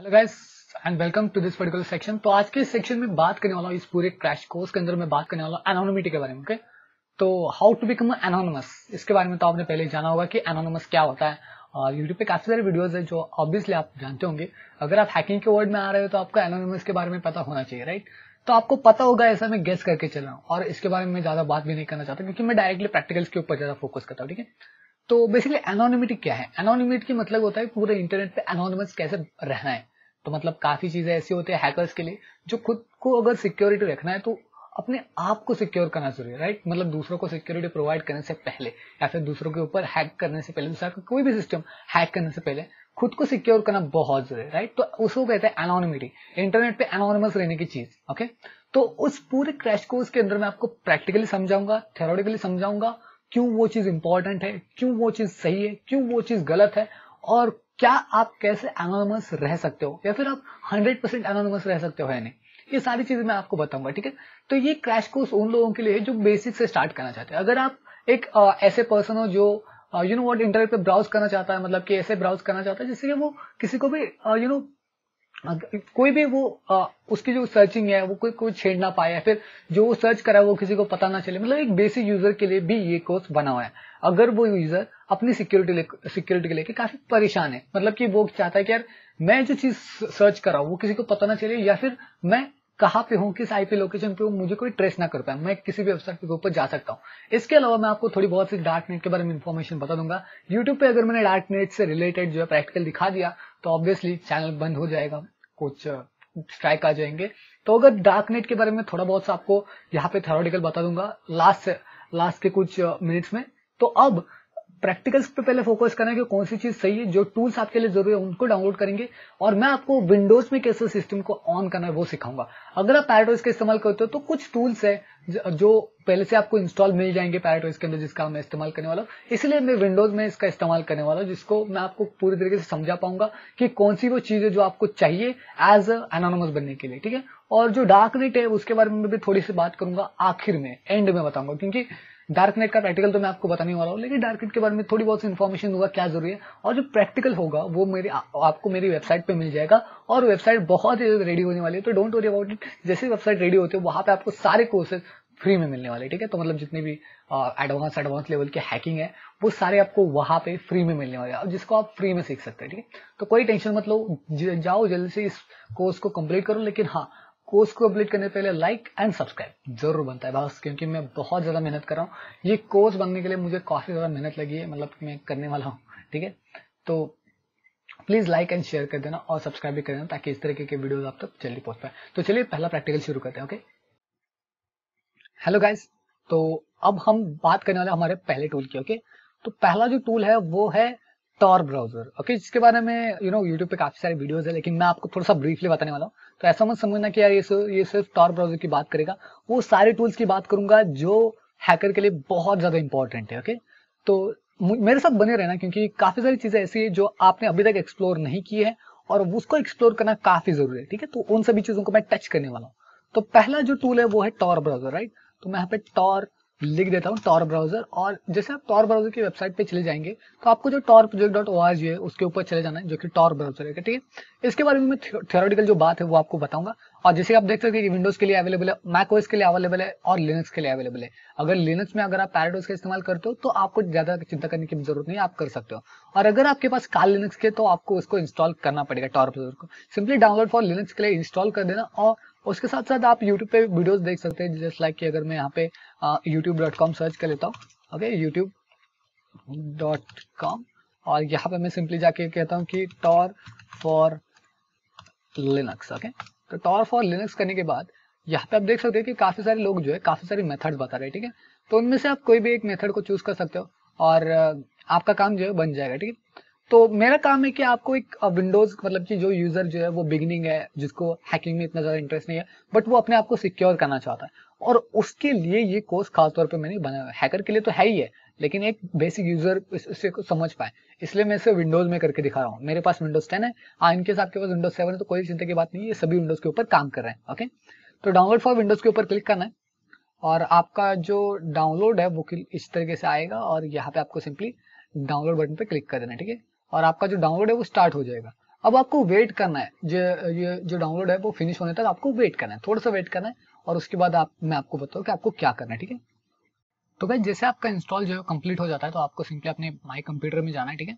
Hello guys and welcome to this particular section. तो आज के इस सेक्शन में बात करने वाला हूँ, इस पूरे क्रैश कोर्स के अंदर मैं बात करने वाला हूँ एनोनिमिटी के बारे में। ओके, तो हाउ टू बिकम एनोनिमस, इसके बारे में तो आपने पहले जाना होगा कि एनोनिमस क्या होता है। और यूट्यूब पे काफी सारे वीडियोस है जो ऑब्वियसली आप जानते होंगे। अगर आप हैकिंग के वर्ल्ड में आ रहे हो तो आपको एनोनिमस के बारे में पता होना चाहिए, राइट। तो आपको पता होगा, ऐसा मैं गेस करके चल रहा हूँ और इसके बारे में मैं ज्यादा बात भी नहीं करना चाहता क्योंकि मैं डायरेक्टली प्रैक्टिकल्स के ऊपर ज्यादा फोकस करता हूँ। ठीक है, तो बेसिकली एनोनिमिटी क्या है? एनोनिमिटी की मतलब होता है पूरे इंटरनेट पे एनोनिमस कैसे रहना है। तो मतलब काफी चीजें ऐसी होती है हैकर्स के लिए, जो खुद को अगर सिक्योरिटी रखना है तो अपने आप को सिक्योर करना जरूरी है, राइट। मतलब दूसरों को सिक्योरिटी प्रोवाइड करने से पहले या फिर दूसरों के ऊपर हैक करने से पहले, दूसरा कोई भी सिस्टम हैक करने से पहले खुद को सिक्योर करना बहुत जरूरी है, राइट। तो उसको कहते हैं एनोनिमिटी, इंटरनेट पे एनोनिमस रहने की चीज। ओके, तो उस पूरे क्रैश कोर्स के अंदर मैं आपको प्रैक्टिकली समझाऊंगा, थ्योरेटिकली समझाऊंगा क्यों वो चीज इंपॉर्टेंट है, क्यों वो चीज सही है, क्यों वो चीज गलत है, और क्या आप कैसे एनोनिमस रह सकते हो या फिर आप 100% एनोनिमस रह सकते हो या नहीं। ये सारी चीजें मैं आपको बताऊंगा, ठीक है। तो ये क्रैश कोर्स उन लोगों के लिए है जो बेसिक से स्टार्ट करना चाहते हैं। अगर आप एक ऐसे पर्सन हो जो यू नो व्हाट इंटरनेट पे ब्राउज करना चाहता है, मतलब कि ऐसे ब्राउज करना चाहता है जिससे कि वो किसी को भी यू नो कोई भी वो उसकी जो सर्चिंग है वो कोई छेड़ ना पाए, या फिर जो वो सर्च करा है वो किसी को पता ना चले। मतलब एक बेसिक यूजर के लिए भी ये कोर्स बना हुआ है। अगर वो यूजर अपनी सिक्योरिटी के लेके काफी परेशान है, मतलब कि वो चाहता है कि यार मैं जो चीज सर्च कर रहा हूँ वो किसी को पता ना चले, या फिर मैं कहाँ पे हूँ, किस आईपी लोकेशन पे हूँ, मुझे कोई ट्रेस ना कर पाए, मैं किसी भी वेबसाइट के ऊपर जा सकता हूँ। इसके अलावा मैं आपको थोड़ी बहुत सी डार्क नेट के बारे में इन्फॉर्मेशन बता दूंगा। यूट्यूब पे अगर मैंने डार्क नेट से रिलेटेड जो है प्रैक्टिकल दिखा दिया तो ऑब्वियसली चैनल बंद हो जाएगा, कुछ स्ट्राइक आ जाएंगे। तो अगर डार्क नेट के बारे में थोड़ा बहुत सा आपको यहाँ पे थ्योरेटिकल बता दूंगा लास्ट के कुछ मिनट्स में। तो अब प्रैक्टिकल्स पे पहले फोकस करना है कि कौन सी चीज सही है, जो टूल्स आपके लिए जरूरी है उनको डाउनलोड करेंगे, और मैं आपको विंडोज में कैसे सिस्टम को ऑन करना है वो सिखाऊंगा। अगर आप पैराडोज का इस्तेमाल करते हो तो कुछ टूल्स है जो पहले से आपको इंस्टॉल मिल जाएंगे पैराडोज के अंदर, जिसका मैं इस्तेमाल करने वाला हूँ। इसलिए मैं विंडोज में इसका इस्तेमाल करने वाला हूँ, जिसको मैं आपको पूरी तरीके से समझा पाऊंगा कि कौन सी वो चीज है जो आपको चाहिए एज एनोनिमस बनने के लिए, ठीक है। और जो डार्क नेट है उसके बारे में भी थोड़ी सी बात करूंगा, आखिर में एंड में बताऊंगा, क्योंकि डार्क नेट का प्रैक्टिकल तो मैं आपको बताने वाला हूँ, लेकिन डार्क नेट के बारे में थोड़ी बहुत इन्फॉर्मेशन दूंगा क्या जरूरी है। और जो प्रैक्टिकल होगा वो आपको मेरी वेबसाइट पे मिल जाएगा, और वेबसाइट बहुत ही रेडी होने वाली है, तो डोंट वरी अबाउट इट। जैसे वेबसाइट रेडी होती है वहां पे आपको सारे कोर्सेज फ्री में मिलने वाले, ठीक है। तो मतलब जितने भी एडवांस लेवल के हैकिंग है वो सारे आपको वहां पे फ्री में मिलने वाले हैं, जिसको आप फ्री में सीख सकते हैं, ठीक है। तो कोई टेंशन मत लो, जाओ जल्दी से इस कोर्स को कंप्लीट करो। लेकिन हाँ, कोर्स को कंप्लीट करने पहले लाइक एंड सब्सक्राइब जरूर बनता है बस, क्योंकि मैं बहुत ज्यादा मेहनत कर रहा हूँ। ये कोर्स बनने के लिए मुझे काफी ज्यादा मेहनत लगी है, मतलब मैं करने वाला हूँ, ठीक है। तो प्लीज लाइक एंड शेयर कर देना और सब्सक्राइब भी कर देना, ताकि इस तरीके के वीडियोस आप तक जल्दी पहुंच पाए। तो चलिए पहला प्रैक्टिकल शुरू करते हैं। ओके, हेलो गाइस, तो अब हम बात करने वाले हमारे पहले टूल की। ओके, तो पहला जो टूल है वो है टॉर ब्राउजर। ओके, जिसके बारे में यूट्यूब पे काफी सारे वीडियोस है, लेकिन मैं आपको थोड़ा सा ब्रीफली बताने वाला हूँ। तो ऐसा मत समझना कि यार ये सिर्फ टॉर ब्राउजर की बात करेगा, वो सारे टूल्स की बात करूंगा जो हैकर के लिए बहुत ज्यादा इंपॉर्टेंट है। ओके, तो मेरे साथ बने रहना, क्योंकि काफी सारी चीजें ऐसी है जो आपने अभी तक एक्सप्लोर नहीं की है और उसको एक्सप्लोर करना काफी जरूरी है, ठीक है। तो उन सभी चीजों को मैं टच करने वाला हूँ। तो पहला जो टूल है वो है टॉर ब्राउजर, राइट। तो मैं यहाँ पे टॉर लिख देता हूँ, टॉर ब्राउजर। और जैसे आप टॉर ब्राउजर की वेबसाइट पे चले जाएंगे तो आपको जो torproject.org है उसके ऊपर चले जाना है, जो कि टॉर ब्राउजर है, ठीक है। इसके बारे में मैं थ्योरेटिकल जो बात है वो आपको बताऊंगा। और जैसे आप देख सकते हैं कि विंडोज के लिए अवेलेबल है, मैक ओएस के लिए अवेलेबल है और लिनक्स के लिए अवेलेबल है। अगर लिनक्स में अगर आप पैराडोज का इस्तेमाल करते हो तो आपको ज्यादा चिंता करने की जरूरत नहीं है, आप कर सकते हो। और अगर आपके पास काल लिनक्स के तो आपको उसको इंस्टॉल करना पड़ेगा, टॉर ब्राउजर को सिंपली डाउनलोड फॉर लिनक्स के लिए इंस्टॉल कर देना। और उसके साथ साथ आप यूट्यूब पे वीडियोस देख सकते हैं, जस्ट लाइक कि अगर मैं यहाँ पे youtube.com सर्च कर लेता हूँ। ओके, youtube.com, और यहाँ पे मैं सिंपली जाके कहता हूँ कि टॉर फॉर लिनक्स। ओके, तो टॉर फॉर लिनक्स करने के बाद यहाँ पे आप देख सकते हैं कि काफी सारे लोग जो है काफी सारे मेथड्स बता रहे हैं, ठीक है। तो उनमें से आप कोई भी एक मेथड को चूज कर सकते हो और आपका काम जो है बन जाएगा, ठीक है। तो मेरा काम है कि आपको एक विंडोज, मतलब कि जो यूजर जो है वो बिगिनिंग है, जिसको हैकिंग में इतना ज्यादा इंटरेस्ट नहीं है, बट वो अपने आप को सिक्योर करना चाहता है, और उसके लिए ये कोर्स खासतौर पे मैंने बनाया है। हैकर के लिए तो है ही है, लेकिन एक बेसिक यूजर इससे समझ पाए, इसलिए मैं इसे विंडोज में करके दिखा रहा हूँ। मेरे पास विंडोज 10 है, इनकेस आपके पास विंडोज 7 है तो कोई चिंता की बात नहीं है, ये सभी विंडोज के ऊपर काम कर रहे हैं। ओके, तो डाउनलोड फॉर विंडोज के ऊपर क्लिक करना है, और आपका जो डाउनलोड है वो इस तरीके से आएगा, और यहाँ पे आपको सिंपली डाउनलोड बटन पे क्लिक कर देना है, ठीक है। और आपका जो डाउनलोड है वो स्टार्ट हो जाएगा। अब आपको वेट करना है, ये जो डाउनलोड है वो फिनिश होने तक आपको वेट करना है, थोड़ा सा वेट करना है, और उसके बाद मैं आपको बताऊँ कि आपको क्या करना है, ठीक है। तो भाई जैसे आपका इंस्टॉल जो है कंप्लीट हो जाता है तो आपको सिंपली अपने माई कंप्यूटर में जाना है, ठीक है।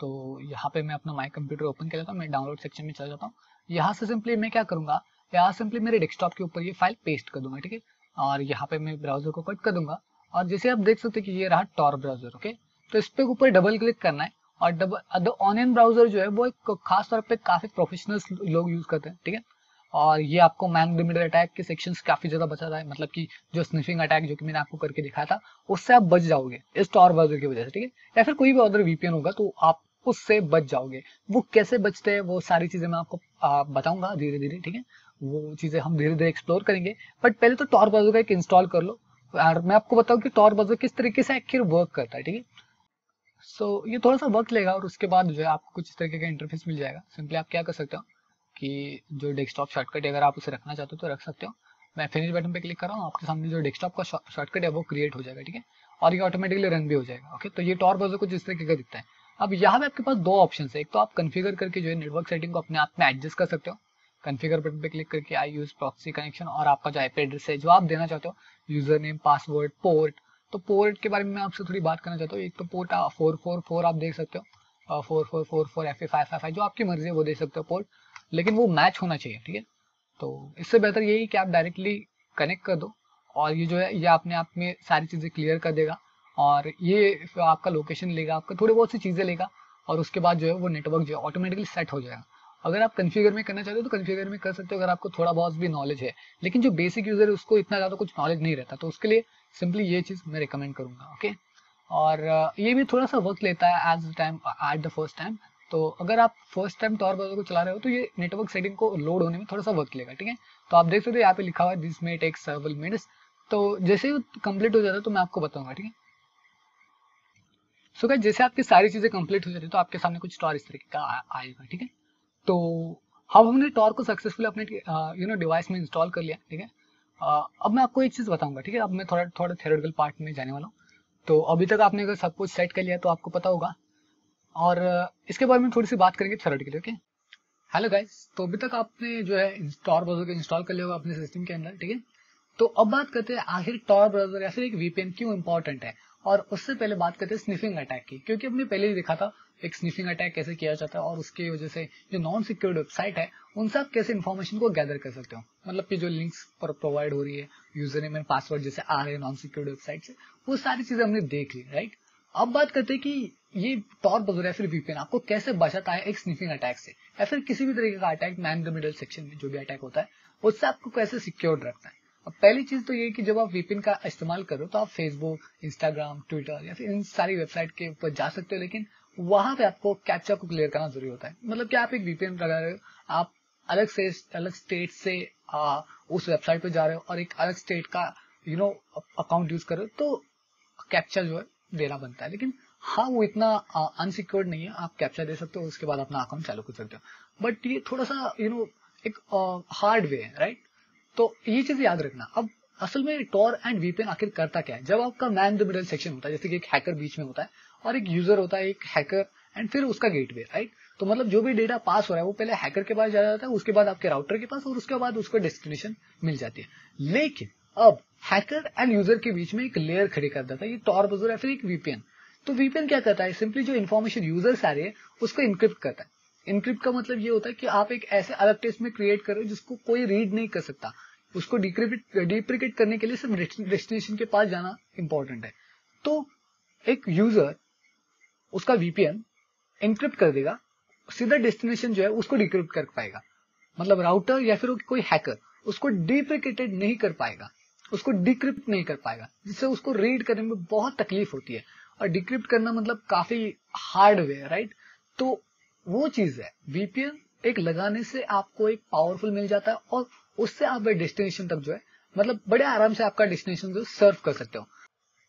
तो यहाँ पे मैं अपना माई कंप्यूटर ओपन कर लेता हूँ, मैं डाउनलोड सेक्शन में चला जाता हूँ। यहाँ से सिंपली मैं क्या करूंगा, यहाँ सिंपली मेरे डेस्कटॉप के ऊपर ये फाइल पेस्ट कर दूंगा, ठीक है। और यहाँ पे मैं ब्राउजर को कट कर दूंगा, और जैसे आप देख सकते हैं कि ये रहा टॉर ब्राउजर, ओके। तो इस पे ऊपर डबल क्लिक करना है, और द ऑनियन ब्राउजर जो है वो एक खास तौर पे काफी प्रोफेशनल्स लोग यूज करते हैं, ठीक है। और ये आपको man in the middle attack के सेक्शंस काफी ज्यादा बचाता है, मतलब कि जो स्निफिंग अटैक जो कि मैंने आपको करके दिखाया था उससे आप बच जाओगे इस टॉर ब्राउजर की वजह से, ठीक है। या फिर कोई भी अदर वीपीएन होगा तो आप उससे बच जाओगे। वो कैसे बचते हैं वो सारी चीजें मैं आपको बताऊंगा धीरे धीरे, ठीक है। वो चीजें हम धीरे धीरे एक्सप्लोर करेंगे, बट पहले तो टॉर ब्राउजर का एक इंस्टॉल कर लो, और मैं आपको बताऊं कि टॉर ब्राउजर किस तरीके से आखिर वर्क करता है, ठीक है। सो ये थोड़ा सा वक्त लेगा, और उसके बाद जो है आपको कुछ इस तरीके का इंटरफेस मिल जाएगा। सिंपली आप क्या कर सकते हो कि जो डेस्कटॉप शॉर्टकट है अगर आप उसे रखना चाहते हो तो रख सकते हो। मैं फिनिश बटन पे क्लिक कर रहा हूँ, आपके सामने जो डेस्कटॉप का शॉर्टकट है वो क्रिएट हो जाएगा, ठीक है। और ये ऑटोमेटिकली रन भी हो जाएगा, ओके। तो ये टॉर ब्राउजर कुछ इस तरीके का दिखता है। अब यहाँ पे आपके पास दो ऑप्शन है, एक तो आप कन्फिगर करके जो है नेटवर्क सेटिंग को अपने आप में एडजस्ट कर सकते हो। कन्फिगर बटन पे क्लिक करके आई यूज प्रॉक्सी कनेक्शन, और आपका जो आईपी एड्रेस है जो आप देना चाहते हो, यूजर नेम, पासवर्ड, पोर्ट। तो पोर्ट के बारे में मैं आपसे थोड़ी बात करना चाहता हूँ। एक तो पोर्ट 444 आप देख सकते हो, 4444 FA555 जो आपकी मर्जी है वो दे सकते हो पोर्ट, लेकिन वो मैच होना चाहिए, ठीक है। तो इससे बेहतर यही कि आप डायरेक्टली कनेक्ट कर दो, और ये जो है ये अपने आप में सारी चीजें क्लियर कर देगा, और ये आपका लोकेशन लेगा, आपका थोड़ी बहुत सी चीजें लेगा, और उसके बाद जो है वो नेटवर्क जो है ऑटोमेटिकली सेट हो जाएगा। अगर आप कन्फिगर में करना चाहते हो तो कन्फिगर में कर सकते हो, अगर आपको थोड़ा बहुत भी नॉलेज है, लेकिन जो बेसिक यूजर है उसको इतना ज्यादा कुछ नॉलेज नहीं रहता, तो उसके लिए सिंपली ये चीज मैं रिकमेंड करूंगा, ओके। और ये भी थोड़ा सा वक्त लेता है as time at the first time. तो अगर आप फर्स्ट टाइम टॉर ब्राउजर को चला रहे हो तो ये नेटवर्क सेटिंग को लोड होने में थोड़ा सा वक्त लेगा, ठीक है। तो आप देख सकते हो यहाँ पे लिखा हुआ है this may take several minutes. तो जैसे ही कंप्लीट हो जाता है तो मैं आपको बताऊंगा, ठीक है। सो गाइस जैसे आपकी सारी चीजें कंप्लीट हो जाती है तो आपके सामने कुछ टॉर इस तरीके का आएगा, ठीक है। तो अब हमने टॉर को सक्सेसफुली अपने डिवाइस में इंस्टॉल कर लिया, ठीक है। अब मैं आपको एक चीज बताऊंगा, ठीक है। अब मैं थोड़ा थोड़ा थ्योरेटिकल पार्ट में जाने वाला हूँ। तो अभी तक आपने अगर सब कुछ सेट कर लिया तो आपको पता होगा, और इसके बारे में थोड़ी सी बात करेंगे थ्योरेटिकली, ओके। हेलो गाइस, तो अभी तक आपने जो है टॉर ब्राउजर को इंस्टॉल कर लिया होगा अपने सिस्टम के अंदर, ठीक है। तो अब बात करते हैं आखिर टॉर ब्राउजर या फिर एक वीपीएन क्यों इंपॉर्टेंट है, और उससे पहले बात करते हैं स्निफिंग अटैक की, क्योंकि हमने पहले ही देखा था एक स्निफिंग अटैक कैसे किया जाता है, और उसकी वजह से जो नॉन सिक्योर्ड वेबसाइट है उनसे आप कैसे इन्फॉर्मेशन को गैदर कर सकते हो, मतलब कि जो लिंक्स पर प्रोवाइड हो रही है, यूजर नेम एंड पासवर्ड जैसे आ रहे हैं नॉन सिक्योर्ड वेबसाइट से, वो सारी चीजें हमने देख ली, राइट। अब बात करते हैं कि ये टॉर ब्राउजर या फिर वीपीएन आपको कैसे बचाता है एक स्निफिंग अटैक से, या फिर किसी भी तरीके का attack, man the middle section में जो भी अटैक होता है उससे आपको कैसे सिक्योर रखता है। अब पहली चीज तो ये कि जब आप वीपीएन का इस्तेमाल करो तो आप फेसबुक, इंस्टाग्राम, ट्विटर या फिर इन सारी वेबसाइट के ऊपर जा सकते हो, लेकिन वहां पे आपको कैप्चा को क्लियर करना जरूरी होता है। मतलब कि आप एक वीपीएन लगा रहे हो, आप अलग स्टेट से उस वेबसाइट पे जा रहे हो और एक अलग स्टेट का अकाउंट यूज कर रहे हो, तो कैप्चा जो है देना बनता है। लेकिन हाँ, वो इतना अनसिक्योर्ड नहीं है, आप कैप्चा दे सकते हो उसके बाद अपना अकाउंट चालू कर सकते हो, बट ये थोड़ा सा एक हार्ड वे है, राइट। तो ये चीज याद रखना। अब असल में टॉर एंड वीपीएन आखिर करता क्या है, जब आपका मैन द मिडल सेक्शन होता है, जैसे कि एक हैकर बीच में होता है और एक यूजर होता है, एक हैकर एंड फिर उसका गेटवे, राइट। तो मतलब जो भी डेटा पास हो रहा है वो पहले हैकर के पास जाता है, उसके बाद आपके राउटर के पास, और उसके बाद उसको डेस्टिनेशन मिल जाती है। लेकिन अब हैकर एंड यूजर के बीच में एक लेयर खड़ी कर देता है ये टॉर ब्राउजर या फिर एक वीपीएन। तो वीपीएन क्या करता है, सिंपली जो इन्फॉर्मेशन यूजर से आ रही है उसको इनक्रिप्ट करता है। इनक्रिप्ट का मतलब ये होता है कि आप एक ऐसे अलग टेस्ट में क्रिएट कर रहे हो जिसको कोई रीड नहीं कर सकता। उसको डिप्रिकेट करने के लिए सिर्फ डेस्टिनेशन के पास जाना इंपॉर्टेंट है। तो एक यूजर उसका वीपीएन इनक्रिप्ट कर देगा, सीधा डेस्टिनेशन जो है उसको डिक्रिप्ट कर पाएगा। मतलब राउटर या फिर कोई हैकर उसको डिप्रिकेटेड नहीं कर पाएगा, उसको डिक्रिप्ट नहीं कर पाएगा, जिससे उसको रीड करने में बहुत तकलीफ होती है। और डिक्रिप्ट करना मतलब काफी हार्ड वे है, राइट। तो वो चीज है, वीपीएन एक लगाने से आपको एक पावरफुल मिल जाता है, और उससे आप डेस्टिनेशन तक जो है मतलब बड़े आराम से आपका डेस्टिनेशन जो सर्व कर सकते हो।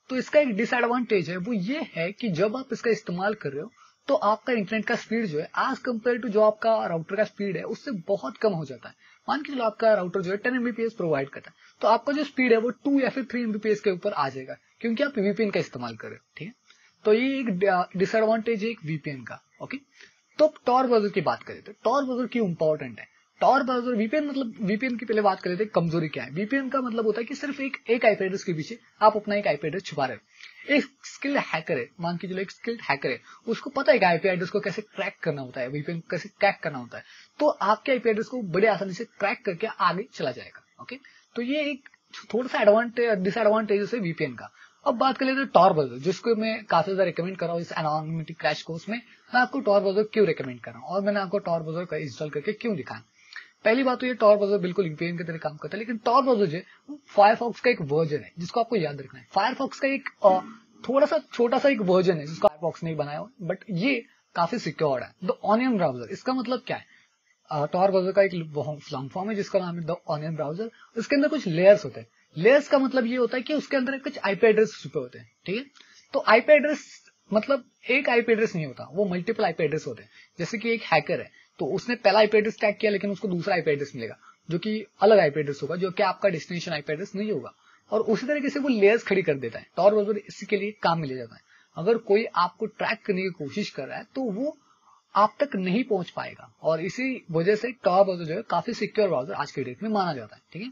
तो इसका एक डिसएडवांटेज है, वो ये है कि जब आप इसका इस्तेमाल कर रहे हो तो आपका इंटरनेट का स्पीड जो है एज कम्पेयर टू जो आपका राउटर का स्पीड है उससे बहुत कम हो जाता है। मान के चलो आपका राउटर जो है 10 Mbps प्रोवाइड करता है, तो आपका जो स्पीड है वो 2 या फिर 3 Mbps के ऊपर आ जाएगा, क्योंकि आप वीपीएन का इस्तेमाल कर रहे हो, ठीक है। तो ये एक डिसएडवांटेज है एक वीपीएन का, ओके। तो टॉर ब्राउजर की बात करें तो टॉर ब्राउजर क्यों इंपॉर्टेंट है? टॉर ब्राउजर वीपीएन मतलब वीपीएन की पहले बात कर लेते हैं कमजोरी क्या है। वीपीएन का मतलब होता है कि सिर्फ एक आईपी एड्रेस के पीछे आप अपना एक आईपी एड्रेस छुपा रहे हो। एक स्किल्ड हैकर है, मान के चलो एक स्किल्ड हैकर है, उसको पता है कि आईपी एड्रेस को कैसे क्रैक करना होता है, वीपीएन कैसे क्रैक करना होता है, तो आपके आईपी एड्रेस को बड़े आसानी से क्रैक करके आगे चला जाएगा। ओके, तो ये एक थोड़ा सा डिसएडवांटेज है वीपीएन का। अब बात कर लेते हैं टॉर ब्राउजर, जिसको मैं काफी ज्यादा रिकमेंड कर रहा हूँ इस एनोनिमिटी क्रैश कोर्स में। मैं आपको टॉर ब्राउजर क्यों रिकमेंड कर रहा हूँ और मैंने आपको टॉर ब्राउजर इंस्टॉल करके क्यों दिखाया। पहली बात तो ये टॉर ब्राउजर बिल्कुल वीपीएन की तरह काम करता है, लेकिन टॉर ब्राउजर जो है फायरफॉक्स का एक वर्जन है जिसको आपको याद रखना है। फायरफॉक्स का एक थोड़ा सा छोटा सा एक वर्जन है जिसको फायरफॉक्स ने बनाया, बट ये काफी सिक्योर्ड है। द ऑनियन ब्राउजर, इसका मतलब क्या है? टॉर ब्राउजर का एक लॉन्ग फॉर्म है जिसका नाम है द ऑनियन ब्राउजर। इसके अंदर कुछ लेयर्स होते हैं। लेयर्स का मतलब ये होता है कि उसके अंदर कुछ आईपी एड्रेस छुपे होते हैं, ठीक है। तो आईपी एड्रेस मतलब एक आईपी एड्रेस नहीं होता, वो मल्टीपल आईपी एड्रेस होते हैं। जैसे कि एक हैकर है तो उसने पहला आईपी एड्रेस टैग किया, लेकिन उसको दूसरा आईपी एड्रेस मिलेगा जो कि अलग आईपी एड्रेस होगा, जो कि आपका डेस्टिनेशन आईपी एड्रेस नहीं होगा। और उसी तरीके से वो लेयर्स खड़ी कर देता है। टॉर ब्राउजर इसी के लिए काम में ले जाता है। अगर कोई आपको ट्रैक करने की कोशिश कर रहा है तो वो आप तक नहीं पहुंच पाएगा, और इसी वजह से टॉर ब्राउजर जो है काफी सिक्योर ब्राउजर आज के डेट में माना जाता है, ठीक है।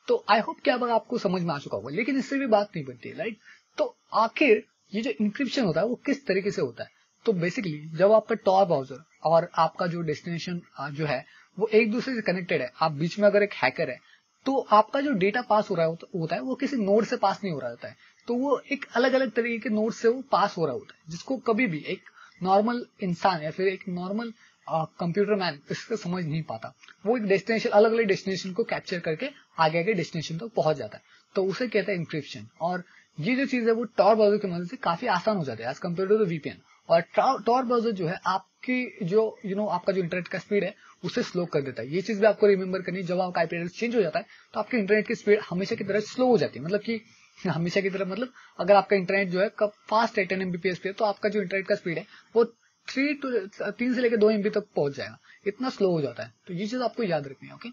तो आई होप कि अब आपको समझ में आ चुका होगा, लेकिन इससे भी बात नहीं बनती है, राइट। तो आखिर ये जो इंक्रिप्शन होता है वो किस तरीके से होता है? तो बेसिकली जब आपका टॉर ब्राउजर और आपका जो डेस्टिनेशन जो है वो एक दूसरे से कनेक्टेड है, आप बीच में अगर एक हैकर है तो आपका जो डेटा पास हो रहा होता है वो किसी नोड से पास नहीं हो रहा होता है, तो वो एक अलग अलग तरीके के नोड से वो पास हो रहा होता है, जिसको कभी भी एक नॉर्मल इंसान या फिर एक नॉर्मल कंप्यूटर मैन इससे समझ नहीं पाता। वो एक डेस्टिनेशन अलग अलग डेस्टिनेशन को कैप्चर करके आगे आगे डेस्टिनेशन तक पहुंच जाता है, तो उसे कहते हैं इंक्रिप्शन। और ये जो चीज है वो टॉर ब्राउजर की मदद से काफी आसान हो जाती है as compared to the VPN. और टॉर ब्राउजर जो है आपकी जो आपका जो इंटरनेट का स्पीड है उसे स्लो कर देता है। ये चीज भी आपको रिमेंबर करनी है, जब आपका आईपी एड्रेस चेंज हो जाता है तो आपके इंटरनेट की स्पीड हमेशा की तरह स्लो हो जाती है। मतलब कि हमेशा की तरह मतलब अगर आपका इंटरनेट जो है कब फास्ट है 10 Mbps पे, तो आपका जो इंटरनेट का स्पीड है वो 3 से लेकर 2 MB तक पहुंच जाएगा, इतना स्लो हो जाता है। तो ये चीज आपको याद रखनी है, ओके।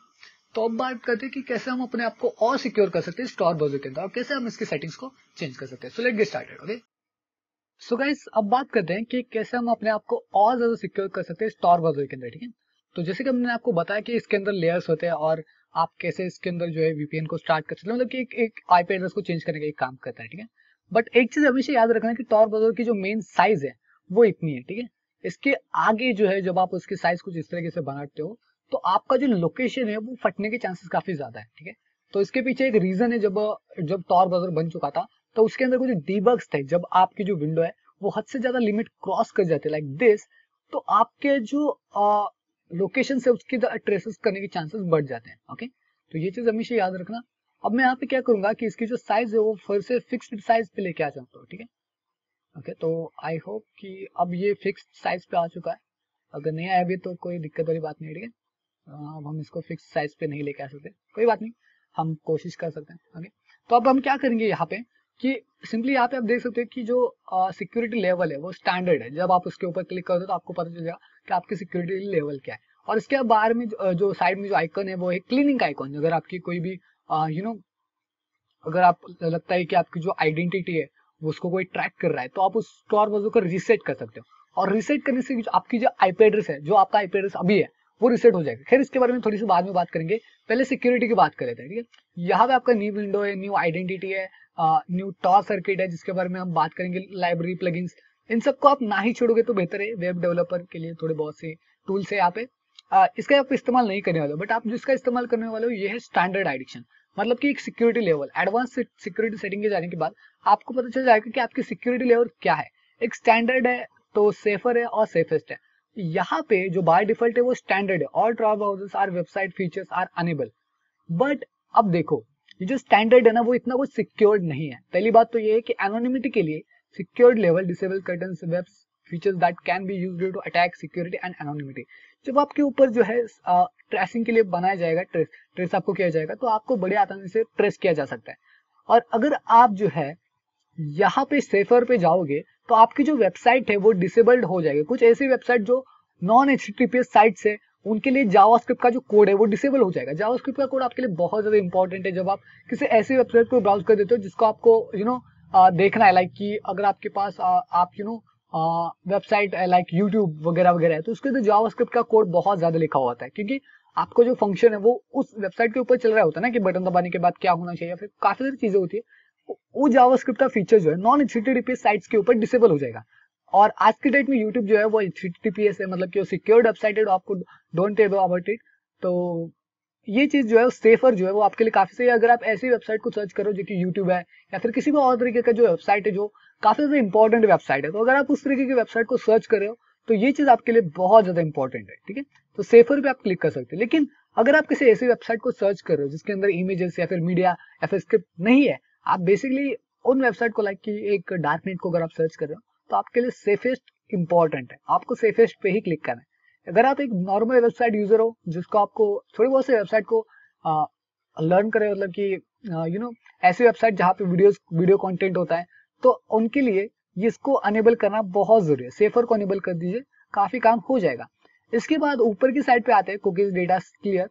तो अब बात करते हैं कि कैसे हम अपने आप को और सिक्योर कर सकते हैं टॉर ब्राउजर के अंदर, और कैसे हम इसकी सेटिंग्स को चेंज कर सकते हैं। So let's get started, okay. So guys, अब बात करते हैं कि कैसे हम अपने आप को और ज्यादा सिक्योर कर सकते हैं टॉर ब्राउजर के अंदर, ठीक है। तो जैसे कि हमने आपको बताया कि इसके अंदर लेयर्स होते हैं और आप कैसे इसके अंदर जो है वीपीएन को स्टार्ट कर सकते हैं, मतलब कि एक आईपी एड्रेस को चेंज करने का एक काम करता है, ठीक है। बट एक चीज हमेशा याद रखना है कि टॉर ब्राउजर की जो मेन साइज है वो इतनी है, ठीक है। इसके आगे जो है जब आप उसकी साइज कुछ इस तरीके से बनाते हो तो आपका जो लोकेशन है वो फटने के चांसेस काफी ज्यादा है, ठीक है। तो इसके पीछे एक रीजन है, जब टॉर ब्राउजर बन चुका था तो उसके अंदर कुछ डीबग्स थे। जब आपकी जो विंडो है वो हद से ज्यादा लिमिट क्रॉस कर जाते लाइक दिस, तो आपके जो लोकेशन से उसकी ट्रेसेस करने के चांसेस बढ़ जाते हैं, ओके। तो ये चीज हमेशा याद रखना। अब मैं यहाँ पे क्या करूंगा कि इसकी जो साइज है वो फिर से फिक्स्ड साइज पे लेके आ जाता हूँ, ठीक है। ओके, तो आई होप कि अब ये फिक्स्ड साइज पे आ चुका है। अगर नहीं आया अभी तो कोई दिक्कत वाली बात नहीं है, ठीक है। अब हम इसको फिक्स साइज पे नहीं लेके आ सकते, कोई बात नहीं, हम कोशिश कर सकते हैं, ओके। तो अब हम क्या करेंगे यहाँ पे कि सिंपली यहाँ पे आप देख सकते हैं कि जो सिक्योरिटी लेवल है वो स्टैंडर्ड है। जब आप उसके ऊपर क्लिक करते हो तो आपको पता चल जाएगा कि आपकी सिक्योरिटी लेवल क्या है। और इसके बाहर में जो साइड में जो आइकन है वो है क्लीनिंग आइकन। अगर आपकी कोई भी अगर आप लगता है कि आपकी जो आइडेंटिटी है वो उसको कोई ट्रैक कर रहा है तो आप उस टॉर ब्राउजर को रीसेट कर सकते हो। और रीसेट करने से आपकी जो आईपी एड्रेस है, जो आपका आईपी एड्रेस अभी है वो रीसेट हो जाएगा। खैर इसके बारे में थोड़ी सी बाद में बात करेंगे, पहले सिक्योरिटी की बात कर लेते हैं, ठीक है। यहाँ पे आपका न्यू विंडो है, न्यू आइडेंटिटी है, न्यू टॉर सर्किट है जिसके बारे में हम बात करेंगे, लाइब्रेरी प्लगइन्स, इन सबको आप ना ही छोड़ोगे तो बेहतर है। वेब डेवलपर के लिए थोड़े बहुत से टूल्स है यहाँ पे, इसका आप इस्तेमाल नहीं करने वाले हो, बट आप जिसका इस्तेमाल करने वाले हो ये है स्टैंडर्ड एडिक्शन। मतलब कि एक security level, advance security setting के जाने के बाद आपको पता चल जाएगा कि आपकी सिक्योरिटी लेवल क्या है। एक स्टैंडर्ड है तो सेफर है और सेफेस्ट है। यहाँ पे जो बाय डिफॉल्ट है वो स्टैंडर्ड है, all Tor browsers are website features are enable. But अब देखो ये जो स्टैंडर्ड है ना वो इतना कुछ सिक्योर्ड नहीं है। पहली बात तो ये है कि एनोनिमिटी के लिए secured level disable certain web features that can be used to attack security and anonymity. जब आपके ऊपर जो है ट्रेसिंग के लिए बनाया जाएगा, ट्रेस आपको किया जाएगा तो आपको बड़े आसानी से ट्रेस किया जा सकता है। और अगर आप जो है यहाँ पे सेफर पे जाओगे तो आपकी जो वेबसाइट है वो डिसेबल्ड हो जाएगी। कुछ ऐसी वेबसाइट जो नॉन HTTPS साइट्स है उनके लिए जावास्क्रिप्ट का जो कोड है वो डिसेबल हो जाएगा। जावास्क्रिप्ट का कोड आपके लिए बहुत ज्यादा इंपॉर्टेंट है जब आप किसी ऐसी वेबसाइट को ब्राउज कर देते हो जिसको आपको देखना है, लाइक कि अगर आपके पास आप वेबसाइट लाइक यूट्यूब वगैरह वगैरह है, तो उसके अंदर जावास्क्रिप्ट का कोड बहुत ज्यादा लिखा हुआ होता है, क्योंकि आपको जो फंक्शन है वो उस वेबसाइट के ऊपर चल रहा होता है ना, कि बटन दबाने के बाद क्या होना चाहिए, फिर काफी सारी चीजें होती है। वो जावास्क्रिप्ट का फीचर जो है नॉन एचटीटीपीएस साइट्स के ऊपर डिसेबल हो जाएगा। और आज के डेट में यूट्यूब जो है वो एचटीटीपीएस है, मतलब कि वो सिक्योर्ड वेबसाइट है, तो आपको डोंट वरी अबाउट इट। तो ये चीज जो है सेफर जो है वो आपके लिए काफी सही है। अगर आप ऐसी वेबसाइट को सर्च करो जो कि यूट्यूब है या फिर किसी भी और तरीके का जो वेबसाइट है जो काफी ज्यादा इंपॉर्टेंट वेबसाइट है, तो अगर आप उस तरीके की वेबसाइट को सर्च कर रहे हो तो ये चीज आपके लिए बहुत ज्यादा इंपॉर्टेंट है, ठीक है। तो सेफर पे आप क्लिक कर सकते हैं। लेकिन अगर आप किसी ऐसी वेबसाइट को सर्च कर रहे हो जिसके अंदर इमेजेस या फिर मीडिया या फिर स्क्रिप्ट नहीं है, आप बेसिकली उन वेबसाइट को लाइक कि एक डार्क नेट को अगर आप सर्च कर रहे हो, तो आपके लिए सेफेस्ट इंपॉर्टेंट है, आपको सेफेस्ट पे ही क्लिक करना है। अगर आप एक नॉर्मल वेबसाइट यूजर हो जिसको आपको थोड़ी बहुत सी वेबसाइट को लर्न करें, मतलब कि ऐसी वेबसाइट जहाँ पे वीडियो कंटेंट होता है, तो उनके लिए इसको अनेबल करना बहुत जरूरी है। सेफर को अनेबल कर दीजिए, काफी काम हो जाएगा। इसके बाद ऊपर की साइड पे आते हैं कुकीज डेटा क्लियर।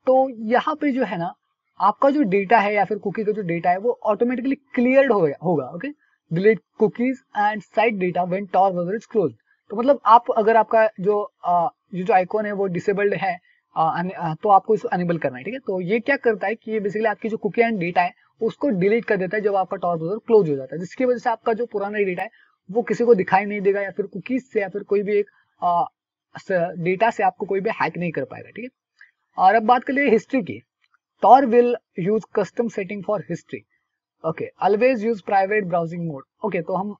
तो यहाँ पे जो है ना, आपका जो डेटा है या फिर कुकी का जो डेटा है वो ऑटोमेटिकली क्लियर्ड होगा। Okay, delete cookies and site data when tor browser is close. तो मतलब आप अगर आपका जो आइकॉन है वो डिसेबल्ड है, तो आपको इसको अनेबल करना है, ठीक है। तो ये क्या करता है कि ये बेसिकली आपकी जो कुकी एंड डेटा है उसको डिलीट कर देता है जब आपका tor browser क्लोज हो जाता है, जिसकी वजह से आपका जो पुराना डेटा है वो किसी को दिखाई नहीं देगा, या फिर कुकीज से या फिर कोई भी एक डेटा से आपको कोई भी हैक नहीं कर पाएगा, ठीक है। और अब बात कर लिए हिस्ट्री की। tor will use custom setting for history. Okay, always use private browsing mode. Okay, तो हम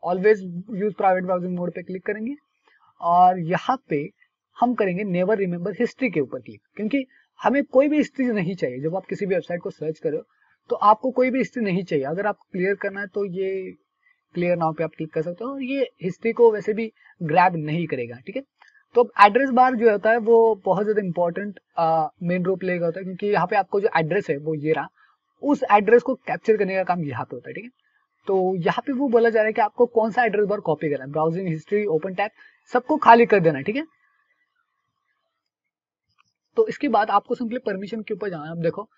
always use private browsing mode पे क्लिक करेंगे और यहाँ पे हम करेंगे नेवर रिमेंबर हिस्ट्री के ऊपर क्लिक, क्योंकि हमें कोई भी हिस्ट्री नहीं चाहिए। जब आप किसी भी वेबसाइट को सर्च करो तो आपको कोई भी हिस्ट्री नहीं चाहिए। अगर आपको क्लियर करना है तो ये क्लियर नाउ पे आप क्लिक कर सकते हो, और ये हिस्ट्री को वैसे भी ग्रैब नहीं करेगा, ठीक है। तो अब एड्रेस बार जो होता है वो बहुत ज्यादा इंपॉर्टेंट मेन रोल प्ले होता है, क्योंकि यहाँ पे आपको जो एड्रेस है वो ये रहा, उस एड्रेस को कैप्चर करने का काम यहाँ पे होता है, ठीक है। तो यहाँ पे वो बोला जा रहा है कि आपको कौन सा एड्रेस बार कॉपी करना है, ब्राउजिंग हिस्ट्री, ओपन टैब, सबको खाली कर देना है, ठीक है। तो इसके बाद आपको सिंपली परमिशन के ऊपर जाना है। अब देखो,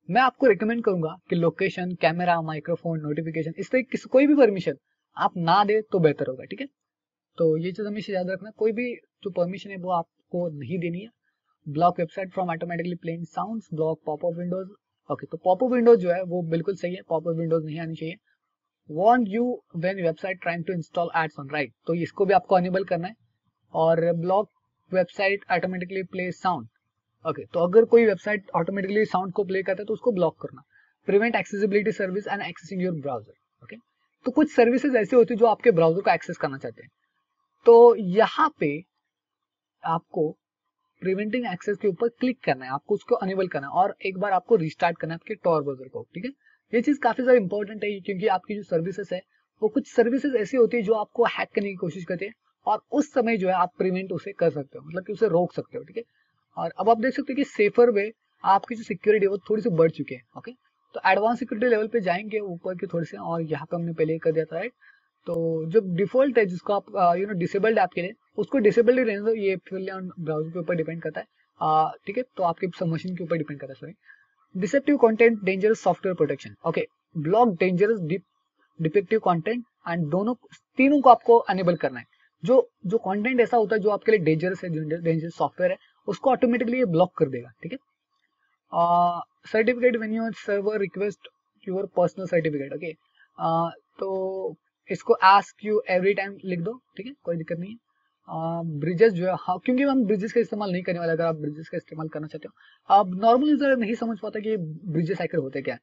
मैं आपको रिकमेंड करूंगा कि लोकेशन, कैमरा, माइक्रोफोन, नोटिफिकेशन, इस तरह की कोई भी परमिशन आप ना दे तो बेहतर होगा, ठीक है। तो ये चीज हमेशा याद रखना, कोई भी जो परमिशन है वो आपको नहीं देनी है। Block website from automatically playing sounds, block popup Windows. Okay, तो पॉपअप विंडोज जो है वो बिल्कुल सही है, पॉपअप विंडोज नहीं आनी चाहिए। Want you when website trying to install एड्स ऑन राइट, तो इसको भी आपको अनेबल करना है। और block website automatically play sound. Okay, तो अगर कोई वेबसाइट ऑटोमेटिकली साउंड को प्ले करता है तो उसको ब्लॉक करना। Prevent accessibility service and accessing your browser. Okay, तो कुछ सर्विसेज ऐसी होती है जो आपके ब्राउजर को एक्सेस करना चाहते हैं, तो यहाँ पे आपको प्रिवेंटिंग एक्सेस के ऊपर क्लिक करना है, आपको उसको अनेबल करना है, और एक बार आपको रिस्टार्ट करना है आपके tor ब्राउजर को, ठीक है। ये चीज काफी ज्यादा इंपॉर्टेंट है, क्योंकि आपकी जो सर्विसेज है वो कुछ सर्विसेज ऐसी होती है जो आपको हैक करने की कोशिश करती है, और उस समय जो है आप प्रिवेंट उसे कर सकते हो, मतलब कि उसे रोक सकते हो, ठीक है। और अब आप देख सकते हो कि सेफर वे आपकी जो सिक्योरिटी है वो थोड़ी सी बढ़ चुकी है। ओके, तो एडवांस सिक्योरिटी लेवल पे जाएंगे ऊपर के थोड़े से, और यहाँ पे हमने पहले कर दिया था, राइट। तो जो डिफॉल्ट है जिसको आप डिसेबल्ड है आपके लिए, उसको डिसेबल्ड ही रहने दो, ये फुल्ली ऑन ब्राउजर के ऊपर डिपेंड करता है, ठीक है। तो आपके सबमशीन के ऊपर डिपेंड करता है, sorry. Deceptive content, dangerous software protection. Okay, block dangerous deceptive content and दोनों, तीनों को आपको अनेबल करना है। जो कंटेंट ऐसा होता है जो आपके लिए डेंजरस है, डेंजरस सॉफ्टवेयर है, उसको ऑटोमेटिकली ये ब्लॉक कर देगा, ठीक है। Certificate when your server request your personal certificate. Okay, तो इसको आस्क यू एवरी टाइम लिख दो, ठीक है, कोई दिक्कत नहीं है। ब्रिजेस जो है, हाँ, क्योंकि हम ब्रिजेस का इस्तेमाल नहीं करने वाले। अगर आप ब्रिजेस का इस्तेमाल करना चाहते हो, आप नॉर्मल यूजर नहीं समझ पाता कि ब्रिजेस आखिर होते क्या है।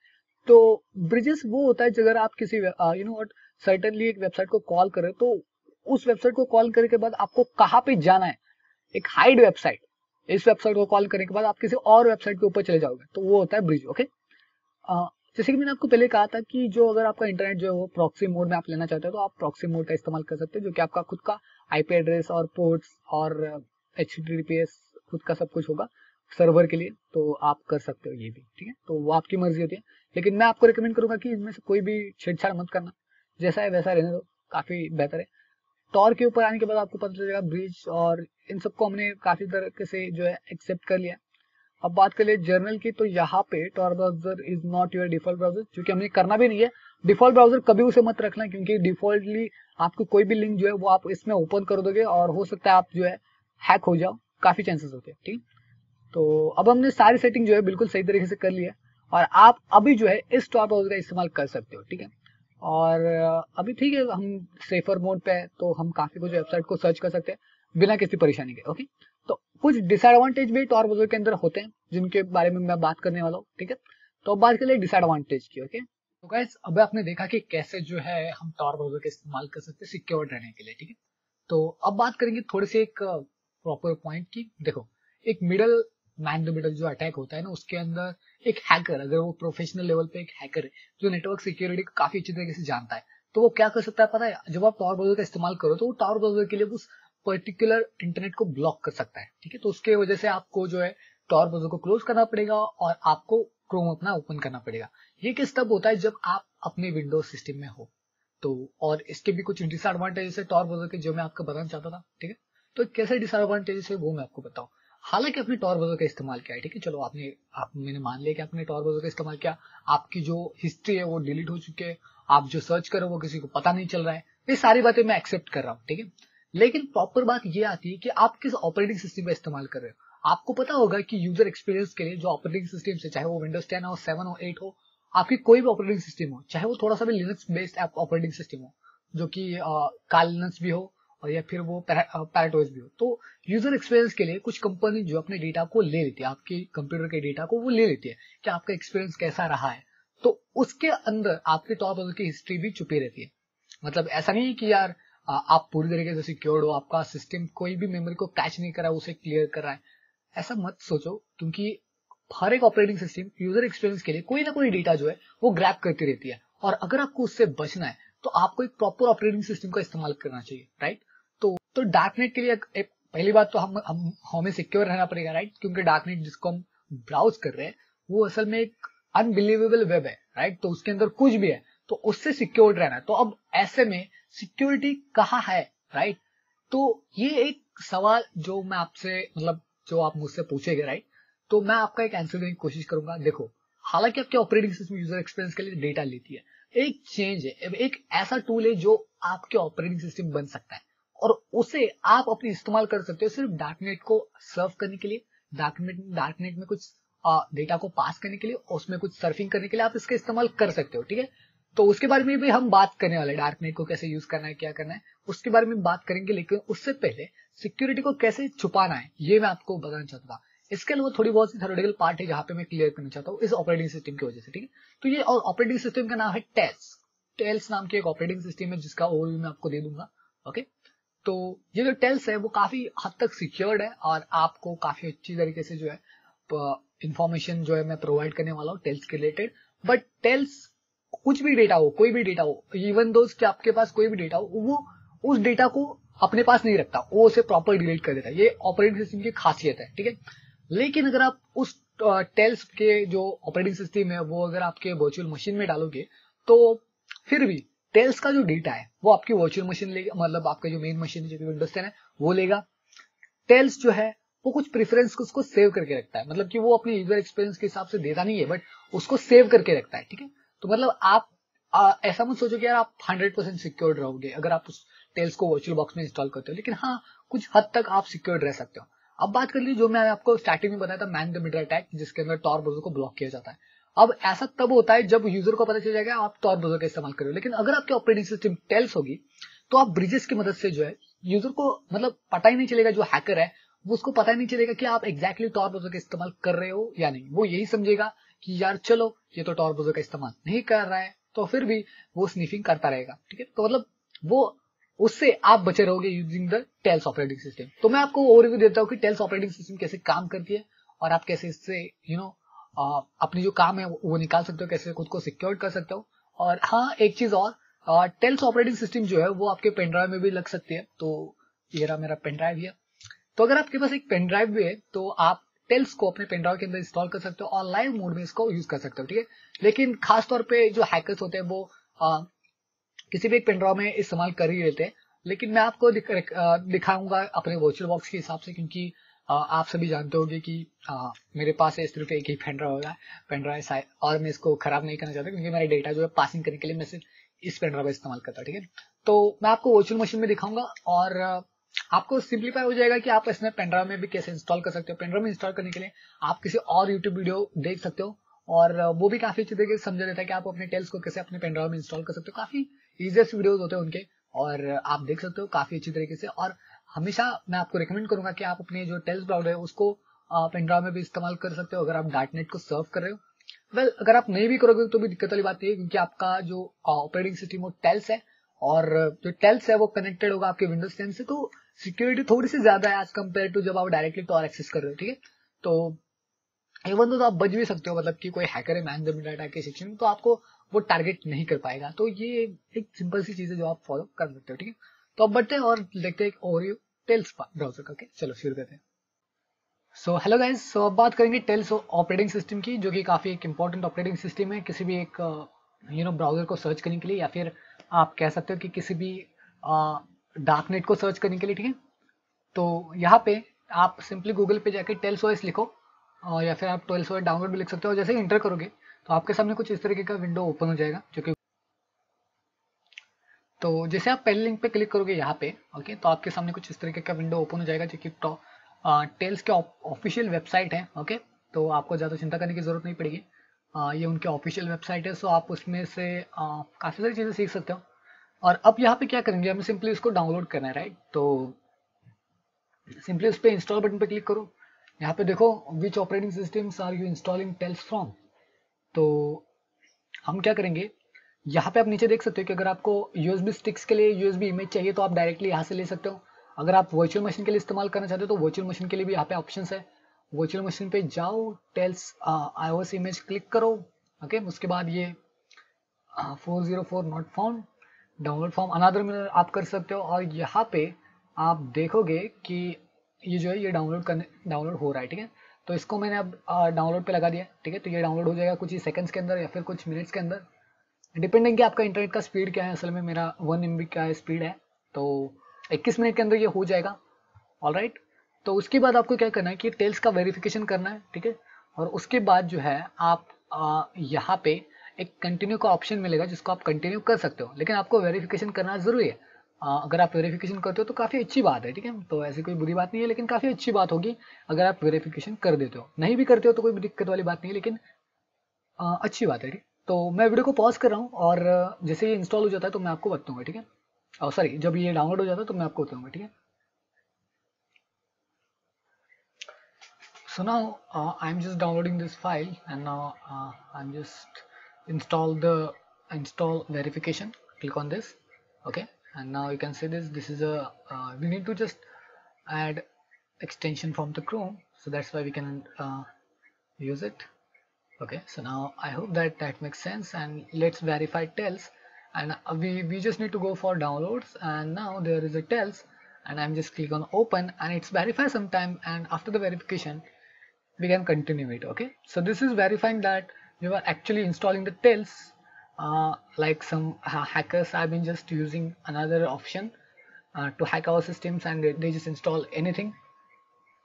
तो ब्रिजेस वो होता है अगर आप किसी व्हाट सर्टेनली एक वेबसाइट को कॉल करें, तो उस वेबसाइट को कॉल करने के बाद आपको कहाँ पे जाना है, एक हाइड वेबसाइट, इस वेबसाइट को कॉल करने के बाद आप किसी और वेबसाइट के ऊपर चले जाओगे, तो वो होता है ब्रिज। ओके, जैसे कि मैंने आपको पहले कहा था कि जो अगर आपका इंटरनेट जो है वो प्रॉक्सी मोड में आप लेना चाहते हो, तो आप प्रॉक्सी मोड का इस्तेमाल कर सकते हो, जो कि आपका खुद का आईपी एड्रेस और पोर्ट्स और HTTPS खुद का सब कुछ होगा सर्वर के लिए, तो आप कर सकते हो ये भी, ठीक है। तो वो आपकी मर्जी होती है, लेकिन मैं आपको रिकमेंड करूंगा कि इनमें से कोई भी छेड़छाड़ मत करना, जैसा है वैसा रहने दो, काफी बेहतर है। टॉर के ऊपर आने के बाद आपको पता चलेगा ब्रिज, और इन सबको हमने काफी तरीके से जो है एक्सेप्ट कर लिया। अब बात कर ले जर्नल की, तो यहाँ पे tor browser is not your default browser, क्योंकि हमने करना भी नहीं है। डिफॉल्ट ब्राउजर कभी उसे मत रखना, क्योंकि डिफॉल्टली आपको कोई भी लिंक जो है वो आप इसमें ओपन कर दोगे और हो सकता है आप जो है हैक हो जाओ, काफी चांसेस होते हैं। ठीक, तो अब हमने सारी सेटिंग जो है बिल्कुल सही तरीके से कर लिया और आप अभी जो है इस टॉर ब्राउजर का इस्तेमाल कर सकते हो। ठीक है, और अभी ठीक है, हम सेफर मोड पे है तो हम काफी कुछ वेबसाइट को सर्च कर सकते हैं बिना किसी परेशानी के। ओके, तो कुछ डिसएडवांटेज भी टॉर ब्राउजर के अंदर होते हैं जिनके बारे में मैं बात करने वाला हूँ। ठीक है, तो अब बात कर ले डिसएडवांटेज की। ओके, तो गाइस अब आपने देखा कि कैसे जो है हम टॉर ब्राउजर का इस्तेमाल कर सकते हैं सिक्योर रहने के लिए। ठीक है, तो अब बात करेंगे थोड़े से एक प्रॉपर पॉइंट की। देखो, एक मिडल मैन द मिडल जो अटैक होता है ना, उसके अंदर एक हैकर, अगर वो प्रोफेशनल लेवल पे एक हैकर है जो नेटवर्क सिक्योरिटी को काफी अच्छी तरीके से जानता है, तो वो क्या कर सकता है पता है? जब आप टॉर ब्राउजर का इस्तेमाल करो तो वो टॉर ब्राउजर के लिए उस पर्टिकुलर इंटरनेट को ब्लॉक कर सकता है। ठीक है, तो उसके वजह से आपको जो है टॉर ब्राउजर को क्लोज करना पड़ेगा और आपको क्रोम अपना ओपन करना पड़ेगा। ये किस तब होता है? जब आप अपने विंडोज सिस्टम में हो। तो और इसके भी कुछ डिसएडवांटेजेस है टॉर ब्राउजर के जो मैं आपको बताना चाहता था। ठीक है, तो कैसे डिसएडवांटेजेस है वो मैं आपको बताऊं। हालांकि आपने टॉर ब्राउजर का इस्तेमाल किया है, ठीक है, चलो मैंने मान लिया कि आपने टॉर ब्राउजर का इस्तेमाल किया, आपकी जो हिस्ट्री है वो डिलीट हो चुकी है, आप जो सर्च करो वो किसी को पता नहीं चल रहा है, ये सारी बातें मैं एक्सेप्ट कर रहा हूँ। ठीक है, लेकिन प्रॉपर बात ये आती है कि आप किस ऑपरेटिंग सिस्टम का इस्तेमाल कर रहे हो। आपको पता होगा कि यूजर एक्सपीरियंस के लिए जो ऑपरेटिंग सिस्टम से, चाहे वो विंडोज 10 हो, 7 हो, 8 हो, आपकी कोई भी ऑपरेटिंग सिस्टम हो, चाहे वो थोड़ा सा भी लिनक्स बेस्ड ऑपरेटिंग सिस्टम हो, जो कि काल लिनक्स भी हो और या फिर वो पैराटोस भी हो, तो यूजर एक्सपीरियंस के लिए कुछ कंपनी जो अपने डेटा को ले लेती है, आपके कंप्यूटर के डेटा को वो ले लेती है कि आपका एक्सपीरियंस कैसा रहा है, तो उसके अंदर आपके टॉप ब्राउजर की हिस्ट्री भी छुपी रहती है। मतलब ऐसा नहीं है कि यार आप पूरी तरीके से सिक्योर्ड हो, आपका सिस्टम कोई भी मेमोरी को कैच नहीं कर रहा है, उसे क्लियर कर रहा है, ऐसा मत सोचो, क्योंकि हर एक ऑपरेटिंग सिस्टम यूजर एक्सपीरियंस के लिए कोई ना कोई डेटा जो है वो ग्रैब करती रहती है, और अगर आपको उससे बचना है तो आपको एक प्रॉपर ऑपरेटिंग सिस्टम का इस्तेमाल करना चाहिए। राइट, तो डार्कनेट के लिए एक पहली बात तो हम हमें सिक्योर रहना पड़ेगा। राइट, क्योंकि डार्कनेट जिसको हम ब्राउज कर रहे हैं वो असल में एक अनबिलीवेबल वेब है। राइट, तो उसके अंदर कुछ भी है तो उससे सिक्योर रहना है। तो अब ऐसे में सिक्योरिटी कहाँ है? राइट, तो ये एक सवाल जो मैं आपसे, मतलब जो आप मुझसे पूछेंगे, राइट, तो मैं आपका एक आंसर देने की कोशिश करूंगा। देखो, हालांकि आपके ऑपरेटिंग सिस्टम यूजर एक्सपीरियंस के लिए डेटा लेती है, एक चेंज है, एक ऐसा टूल है जो आपके ऑपरेटिंग सिस्टम बन सकता है और उसे आप अपने इस्तेमाल कर सकते हो सिर्फ डार्कनेट को सर्व करने के लिए, डार्कनेट में कुछ डेटा को पास करने के लिए, उसमें कुछ सर्फिंग करने के लिए आप इसका इस्तेमाल कर सकते हो। ठीक है, तो उसके बारे में भी हम बात करने वाले हैं, डार्कनेट को कैसे यूज करना है, क्या करना है, उसके बारे में बात करेंगे। लेकिन उससे पहले सिक्योरिटी को कैसे छुपाना है ये मैं आपको बताना चाहता था। इसके अलावा थोड़ी बहुत सी थ्योरेटिकल पार्ट है जहां पे मैं क्लियर करना चाहता हूँ इस ऑपरेटिंग सिस्टम की वजह से। ठीक है, तो ये ऑपरेटिंग सिस्टम का नाम है टेल्स। टेल्स नाम की एक ऑपरेटिंग सिस्टम है जिसका ओवरव्यू मैं आपको दे दूंगा। ओके, तो ये जो टेल्स है वो काफी हद तक सिक्योर्ड है और आपको काफी अच्छी तरीके से जो है इंफॉर्मेशन जो है मैं प्रोवाइड करने वाला हूँ टेल्स के रिलेटेड। बट टेल्स कुछ भी डेटा हो, कोई भी डेटा हो, इवन दोस्त कि आपके पास कोई भी डेटा हो, वो उस डेटा को अपने पास नहीं रखता, वो उसे प्रॉपर डिलीट कर देता है। ये ऑपरेटिंग सिस्टम की खासियत है। ठीक है, लेकिन अगर आप उस टेल्स के जो ऑपरेटिंग सिस्टम है वो अगर आपके वर्चुअल मशीन में डालोगे तो फिर भी टेल्स का जो डेटा है वो आपकी वर्चुअल मशीन लेगा, मतलब आपका जो मेन मशीन है जो विंडोज 10 है वो लेगा। टेल्स जो है वो कुछ प्रेफरेंस को उसको सेव करके रखता है, मतलब कि वो अपने यूजर एक्सपीरियंस के हिसाब से देता नहीं है बट उसको सेव करके रखता है। ठीक है, तो मतलब आप ऐसा मत सोचो कि यार आप 100% सिक्योर्ड रहोगे अगर आप उस टेल्स को वर्चुअल बॉक्स में इंस्टॉल करते हो, लेकिन हाँ कुछ हद तक आप सिक्योर्ड रह सकते हो। अब बात कर लीजिए जो मैं आपको स्टार्टिंग में बताया था मैन द मिडल अटैक, जिसके अंदर टॉर ब्राउजर को ब्लॉक किया जाता है। अब ऐसा तब होता है जब यूजर को पता चल जाएगा आप टॉर ब्राउजर का इस्तेमाल कर रहे हो, लेकिन अगर आपके ऑपरेटिंग सिस्टम टेल्स होगी तो आप ब्रिजेस की मदद से जो है यूजर को मतलब पता ही नहीं चलेगा, जो हैकर है वो उसको पता ही नहीं चलेगा कि आप एग्जैक्टली टॉर ब्राउजर का इस्तेमाल कर रहे हो या नहीं। वो यही समझेगा कि यार चलो ये तो टॉर ब्राउजर का इस्तेमाल नहीं कर रहा है, तो फिर भी वो स्निफिंग करता रहेगा। ठीक है, तो मतलब वो उससे आप बचे रहोगे using the Tails operating system. तो मैं आपको ओवरव्यू देता हूँ कि टेल्स ऑपरेटिंग सिस्टम कैसे काम करती है और आप कैसे इससे अपनी जो काम है वो निकाल सकते हो, कैसे खुद को सिक्योर कर सकते हो। और हाँ एक चीज और, टेल्स ऑपरेटिंग सिस्टम जो है वो आपके पेन ड्राइव में भी लग सकती है। तो ये रहा मेरा पेन ड्राइव है, तो अगर आपके पास एक पेन ड्राइव भी है तो आप टेल्स को अपने पेन ड्राइव के अंदर इंस्टॉल कर सकते हो और लाइव मोड में इसको यूज कर सकते हो। ठीक है, लेकिन खास तौर पे जो हैकर्स होते हैं वो किसी भी एक पेन ड्राइव में इस्तेमाल कर ही लेते हैं, लेकिन मैं आपको दिखाऊंगा अपने वर्चुअल बॉक्स के हिसाब से, क्योंकि आप सभी जानते होंगे कि मेरे पास सिर्फ एक ही पेन ड्राइव होगा, पेन ड्राइव, और मैं इसको खराब नहीं करना चाहता क्योंकि मेरा डेटा जो है पासिंग करने के लिए मैं सिर्फ इस पेन ड्राइव का इस्तेमाल करता हूँ। ठीक है, तो मैं आपको वर्चुअल मशीन में दिखाऊंगा और आपको सिंप्लीफाई हो जाएगा कि आप इसमें पेनड्राइव में भी कैसे इंस्टॉल कर सकते हो। पेनड्राइव में इंस्टॉल करने के लिए आप किसी और यूट्यूब वीडियो देख सकते हो और वो भी काफी अच्छी तरीके से समझा देता है कि आप अपने टेल्स को कैसे अपने पेनड्राइव में इंस्टॉल कर सकते हो। काफी इजीएस्ट वीडियोस होते हैं उनके और आप देख सकते हो काफी अच्छी तरीके से। और हमेशा मैं आपको रिकमेंड करूंगा कि आप अपने जो टेल्स ब्राउजर है उसको पेनड्राइव में भी इस्तेमाल कर सकते हो अगर आप डॉटनेट को सर्व कर रहे हो। वेल अगर आप नहीं भी करोगे तो भी दिक्कत वाली बात नहीं है, क्योंकि आपका जो ऑपरेटिंग सिस्टम वो टेल्स है और जो टेल्स है वो कनेक्टेड होगा आपके विंडोज 10 से, तो सिक्योरिटी थोड़ी सी ज्यादा है एज कम्पेयर टू जब आप डायरेक्टली टॉर एक्सेस कर रहे हो। ठीक है, तो इवन तो आप बच भी सकते हो, मतलब कि कोई हैकर है मैन द मिड अटैक के सेक्शन में तो आपको वो टारगेट नहीं कर पाएगा। तो ये एक सिंपल सी चीज है जो आप फॉलो कर सकते हो। ठीक है, तो अब बढ़ते हैं और देखते हैं ओवरव्यू टेल्स ब्राउजर का। चलो शुरू करते हैं। सो हेलो गाइस, सो अब बात करेंगे टेल्स ऑपरेटिंग सिस्टम की, जो कि काफ़ी एक इम्पॉर्टेंट ऑपरेटिंग सिस्टम है किसी भी एक ब्राउजर को सर्च करने के लिए, या फिर आप कह सकते हो कि किसी भी डार्क नेट को सर्च करने के लिए। ठीक है, तो यहाँ पे आप सिंपली गूगल पे जाके टेल्स ओएस लिखो या फिर आप टेल्स ओएस डाउनलोड भी लिख सकते हो। जैसे ही इंटर करोगे तो आपके सामने कुछ इस तरीके का विंडो ओपन हो जाएगा, जो कि तो जैसे आप पहले लिंक पे क्लिक करोगे यहाँ पे, ओके, तो आपके सामने कुछ इस तरीके का विंडो ओपन हो जाएगा, जो कि टेल्स के ऑफिशियल वेबसाइट है। ओके, तो आपको ज़्यादा चिंता करने की जरूरत नहीं पड़ेगी। ये उनके ऑफिशियल वेबसाइट है, सो आप उसमें से काफ़ी सारी चीज़ें सीख सकते हो। और अब यहाँ पे क्या करेंगे, हमें सिंपली इसको डाउनलोड करना है, राइट। तो सिंपली उस पर इंस्टॉल बटन पे क्लिक करो। यहाँ पे देखो which operating systems are you installing Tails from. तो हम क्या करेंगे, यहाँ पे आप नीचे देख सकते हो कि अगर आपको यूएसबी स्टिक्स के लिए यूएसबी इमेज चाहिए तो आप डायरेक्टली यहाँ से ले सकते हो। अगर आप वर्चुअल मशीन के लिए इस्तेमाल करना चाहते हो तो वर्चुअल मशीन के लिए भी यहाँ पे ऑप्शन है। वर्चुअल मशीन पे जाओ, टेल्स iOS इमेज क्लिक करो। ओके, उसके बाद ये 404 not found download form another में आप कर सकते हो। और यहाँ पे आप देखोगे कि ये जो है ये डाउनलोड हो रहा है। ठीक है, तो इसको मैंने अब डाउनलोड पे लगा दिया। ठीक है, तो ये डाउनलोड हो जाएगा कुछ ही सेकंड्स के अंदर या फिर कुछ मिनट्स के अंदर, डिपेंडिंग कि आपका इंटरनेट का स्पीड क्या है। असल में मेरा 1 MB का स्पीड है, तो 21 मिनट के अंदर ये हो जाएगा। ऑल राइट, तो उसके बाद आपको क्या करना है कि टेल्स का वेरिफिकेशन करना है। ठीक है, और उसके बाद जो है आप यहाँ पे एक कंटिन्यू का ऑप्शन मिलेगा जिसको आप कंटिन्यू कर सकते हो, लेकिन आपको वेरिफिकेशन करना जरूरी है। अगर आप वेरिफिकेशन करते हो तो काफ़ी अच्छी बात है। ठीक है, तो ऐसी कोई बुरी बात नहीं है, लेकिन काफ़ी अच्छी बात होगी अगर आप वेरिफिकेशन कर देते हो। नहीं भी करते हो तो कोई दिक्कत वाली बात नहीं है, लेकिन अच्छी बात है। ठीक, तो मैं वीडियो को पॉज कर रहा हूँ और जैसे ये इंस्टॉल हो जाता है तो मैं आपको बताऊंगा। ठीक है, और सॉरी, जब ये डाउनलोड हो जाता है तो मैं आपको बताऊंगा। ठीक है, so now I'm just downloading this file and now I'm just install verification. Click on this. Okay, and now you can see this is a we need to just add extension from the Chrome, so that's why we can use it. Okay, so now I hope that makes sense, and let's verify Tails. And we just need to go for downloads, and now there is a Tails, and I'm just click on open, and it's verify sometime, and after the verification we can continue it. Okay, so this is verifying that you are actually installing the Tails. Like some hackers have been just using another option to hack our systems, and they just install anything.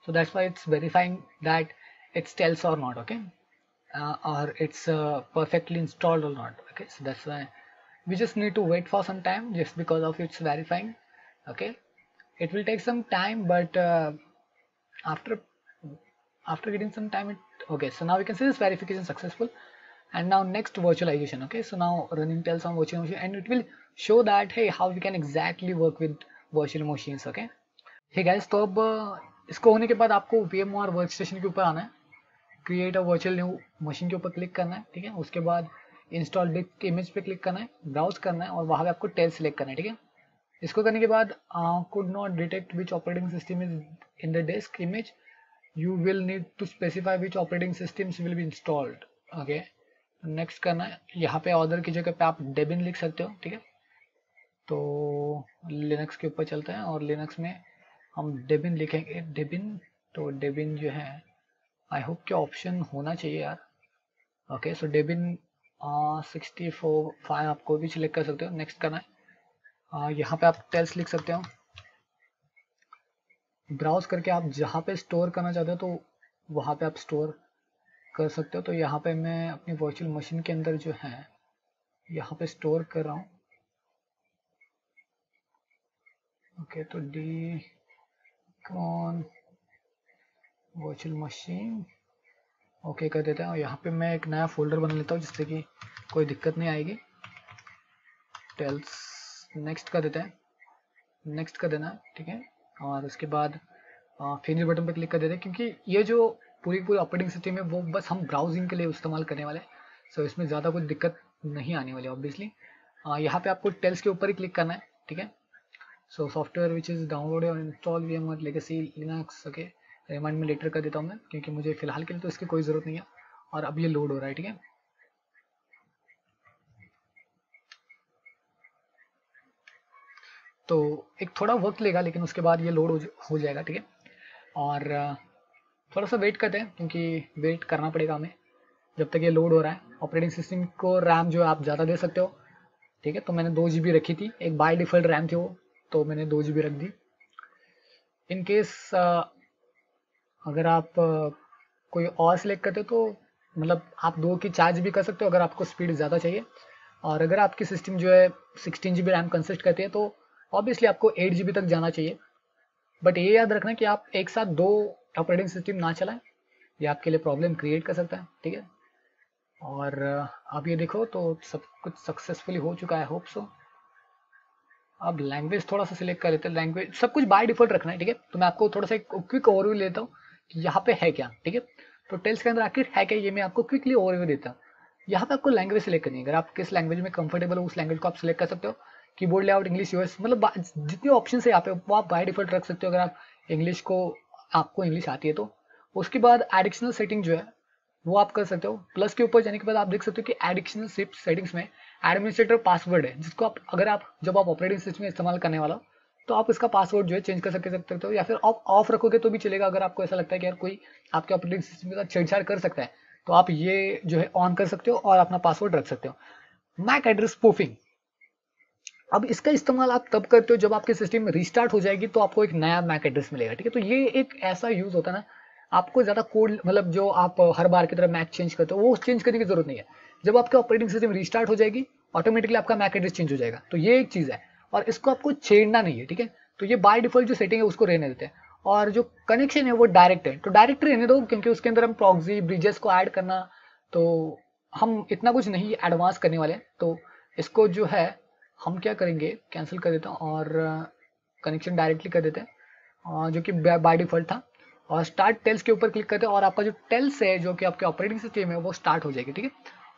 So that's why it's verifying that it's Tails or not. Okay, or it's perfectly installed or not. Okay, so that's why we just need to wait for some time just because of it's verifying. Okay, it will take some time, but after getting some time it okay. So now we can see this verification successful, and now next virtualization. Okay, so now running Tails on virtual machine, and it will show that hey how we can exactly work with virtual machines. Okay, hey guys, तो अब इसको होने के बाद आपको VMware workstation के ऊपर आना है, create a virtual new machine के ऊपर क्लिक करना है। ठीक है, उसके बाद इंस्टॉल डिस्क इमेज पे क्लिक करना है, ब्राउज करना है और वहां पे आपको टेल सिलेक्ट करना है। ठीक है, इसको करने के बाद could not detect which operating system is in the disk image, you will need to specify which operating systems will be installed. Okay, next करना है। यहाँ पे ऑर्डर की जगह पे आप डेबिन लिख सकते हो। ठीक है, तो लिनक्स के ऊपर चलते हैं और लिनक्स में हम डेबिन लिखेंगे। डेबिन, तो डेबिन जो है आई होप के ऑप्शन होना चाहिए यार। ओके, सो डेबिन 64 आप कोई भी सिलेक्ट कर सकते हो। नेक्स्ट करना है। यहाँ पे आप टेल्स लिख सकते हो, ब्राउज करके आप जहाँ पे स्टोर करना चाहते हो तो वहाँ पे आप स्टोर कर सकते हो। तो यहाँ पे मैं अपनी वर्चुअल मशीन के अंदर जो है यहाँ पे स्टोर कर रहा हूँ। ओके, तो डी कॉन वर्चुअल मशीन ओके कर देते हैं। और यहाँ पे मैं एक नया फोल्डर बना लेता हूँ जिससे कि कोई दिक्कत नहीं आएगी। टेल्स नेक्स्ट कर देते हैं, नेक्स्ट कर देना, ठीक है। और उसके बाद फिनिश बटन पर क्लिक कर देते हैं, क्योंकि ये जो पूरी पूरी ऑपरेटिंग सिस्टम है वो बस हम ब्राउजिंग के लिए इस्तेमाल करने वाले हैं। सो इसमें ज़्यादा कुछ दिक्कत नहीं आने वाली ऑब्वियसली। यहाँ पे आपको टेल्स के ऊपर ही क्लिक करना है, ठीक है। So software which is download और install VMware legacy Linux, okay. Remind me later कर देता हूँ मैं, क्योंकि मुझे फिलहाल के लिए तो इसकी कोई ज़रूरत नहीं है। और अब ये लोड हो रहा है, ठीक है। तो एक थोड़ा वक्त लेगा, लेकिन उसके बाद ये लोड हो जाएगा, ठीक है। और थोड़ा सा वेट करते हैं, क्योंकि वेट करना पड़ेगा हमें जब तक ये लोड हो रहा है। ऑपरेटिंग सिस्टम को रैम जो है आप ज़्यादा दे सकते हो, ठीक है। तो मैंने 2 GB रखी थी, एक बाय डिफ़ॉल्ट रैम थी वो, तो मैंने 2 GB रख दी। इन केस अगर आप कोई और सिलेक्ट करते हो तो मतलब आप 2 की 4 GB कर सकते हो अगर आपको स्पीड ज़्यादा चाहिए। और अगर आपकी सिस्टम जो है 16 GB रैम कंसिस्ट करती है तो ऑब्वियसली आपको 8 GB तक जाना चाहिए। बट ये याद रखना कि आप एक साथ 2 ऑपरेटिंग सिस्टम ना चलाएं, ये आपके लिए प्रॉब्लम क्रिएट कर सकता है, ठीक है। और अब ये देखो तो सब कुछ सक्सेसफुली हो चुका है, होप सो। अब लैंग्वेज थोड़ा सा सिलेक्ट कर लेते हैं, लैंग्वेज सब कुछ बाय डिफॉल्ट रखना है, ठीक है। तो मैं आपको थोड़ा सा एक क्विक ओवरव्यू लेता हूँ कि यहाँ पे है क्या, ठीक है। तो टेल्स के अंदर आखिर है क्या, ये मैं आपको क्विकली ओवरव्यू देता हूँ। यहाँ पे आपको लैंग्वेज सिलेक्ट करनी है, अगर आप किस लैंग्वेज में कंफर्टेबल हो उस लैंग्वेज को आप सिलेक्ट कर सकते हो। कीबोर्ड लेआउट इंग्लिश यूएस, मतलब जितने ऑप्शन है यहाँ पे वो आप बाय डिफॉल्ट रख सकते हो, अगर आप इंग्लिश को आपको इंग्लिश आती है तो। उसके बाद एडिशनल सेटिंग जो है वो आप कर सकते हो। प्लस के ऊपर जाने के बाद आप देख सकते हो कि एडिशनल सेटिंग्स में एडमिनिस्ट्रेटर पासवर्ड है, जिसको आप अगर आप जब आप ऑपरेटिंग सिस्टम में इस्तेमाल करने वाला हो तो आप इसका पासवर्ड जो है चेंज कर सकते हो, या फिर आप ऑफ रखोगे तो भी चलेगा। अगर आपको ऐसा लगता है कि यार कोई आपके ऑपरेटिंग सिस्टम के साथ छेड़छाड़ कर सकता है तो आप ये जो है ऑन कर सकते हो और अपना पासवर्ड रख सकते हो। मैक एड्रेस स्पूफिंग, अब इसका इस्तेमाल आप तब करते हो जब आपके सिस्टम में रिस्टार्ट हो जाएगी तो आपको एक नया मैक एड्रेस मिलेगा, ठीक है। तो ये एक ऐसा यूज होता है ना, आपको ज्यादा कोड मतलब जो आप हर बार की तरह मैक चेंज करते हो वो चेंज करने की जरूरत नहीं है। जब आपका ऑपरेटिंग सिस्टम रिस्टार्ट हो जाएगी ऑटोमेटिकली आपका मैक एड्रेस चेंज हो जाएगा, तो ये एक चीज है। और इसको आपको छेड़ना नहीं है, ठीक है। तो ये बाय डिफॉल्ट जो सेटिंग है उसको रहने देते हैं। और जो कनेक्शन है वो डायरेक्ट है, तो डायरेक्ट रहने दो, क्योंकि उसके अंदर हम प्रॉक्सी ब्रिजेस को ऐड करना, तो हम इतना कुछ नहीं एडवांस करने वाले। तो इसको जो है हम क्या करेंगे, कैंसिल कर देता हूँ और कनेक्शन डायरेक्टली कर देते हैं, जो कि बाय डिफॉल्ट था। और स्टार्ट टेल्स के ऊपर क्लिक करते हैं और आपका जो टेल्स है जो कि आपके ऑपरेटिंग सिस्टम है वो स्टार्ट हो जाएगी, ठीक है।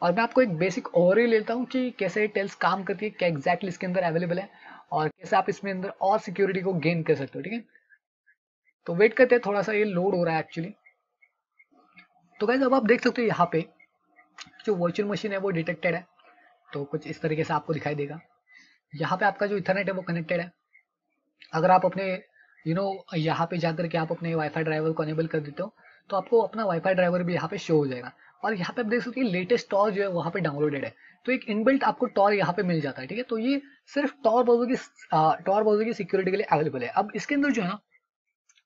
और मैं आपको एक बेसिक ओवरव्यू लेता हूँ कि कैसे टेल्स काम करती है, क्या एग्जैक्टली इसके अंदर अवेलेबल है और कैसे आप इसमें अंदर और सिक्योरिटी को गेन कर सकते हो, ठीक है। तो वेट करते हैं, थोड़ा सा ये लोड हो रहा है एक्चुअली। तो गाइस अब आप देख सकते हो यहाँ पे जो वर्चुअल मशीन है वो डिटेक्टेड है, तो कुछ इस तरीके से आपको दिखाई देगा। यहाँ पे आपका जो इथरनेट है वो कनेक्टेड है। अगर आप अपने यहाँ पे जाकर के आप अपने वाईफाई ड्राइवर को अनेबल कर देते हो तो आपको अपना वाईफाई ड्राइवर भी यहाँ पे शो हो जाएगा। और यहाँ पे आप देख सकते हो लेटेस्ट टॉर जो है वहाँ पे डाउनलोडेड है, तो एक इनबिल्ट आपको टॉर यहाँ पे मिल जाता है, ठीक है। तो ये सिर्फ टॉर ब्राउजर की सिक्योरिटी के लिए अवेलेबल है। अब इसके अंदर जो है ना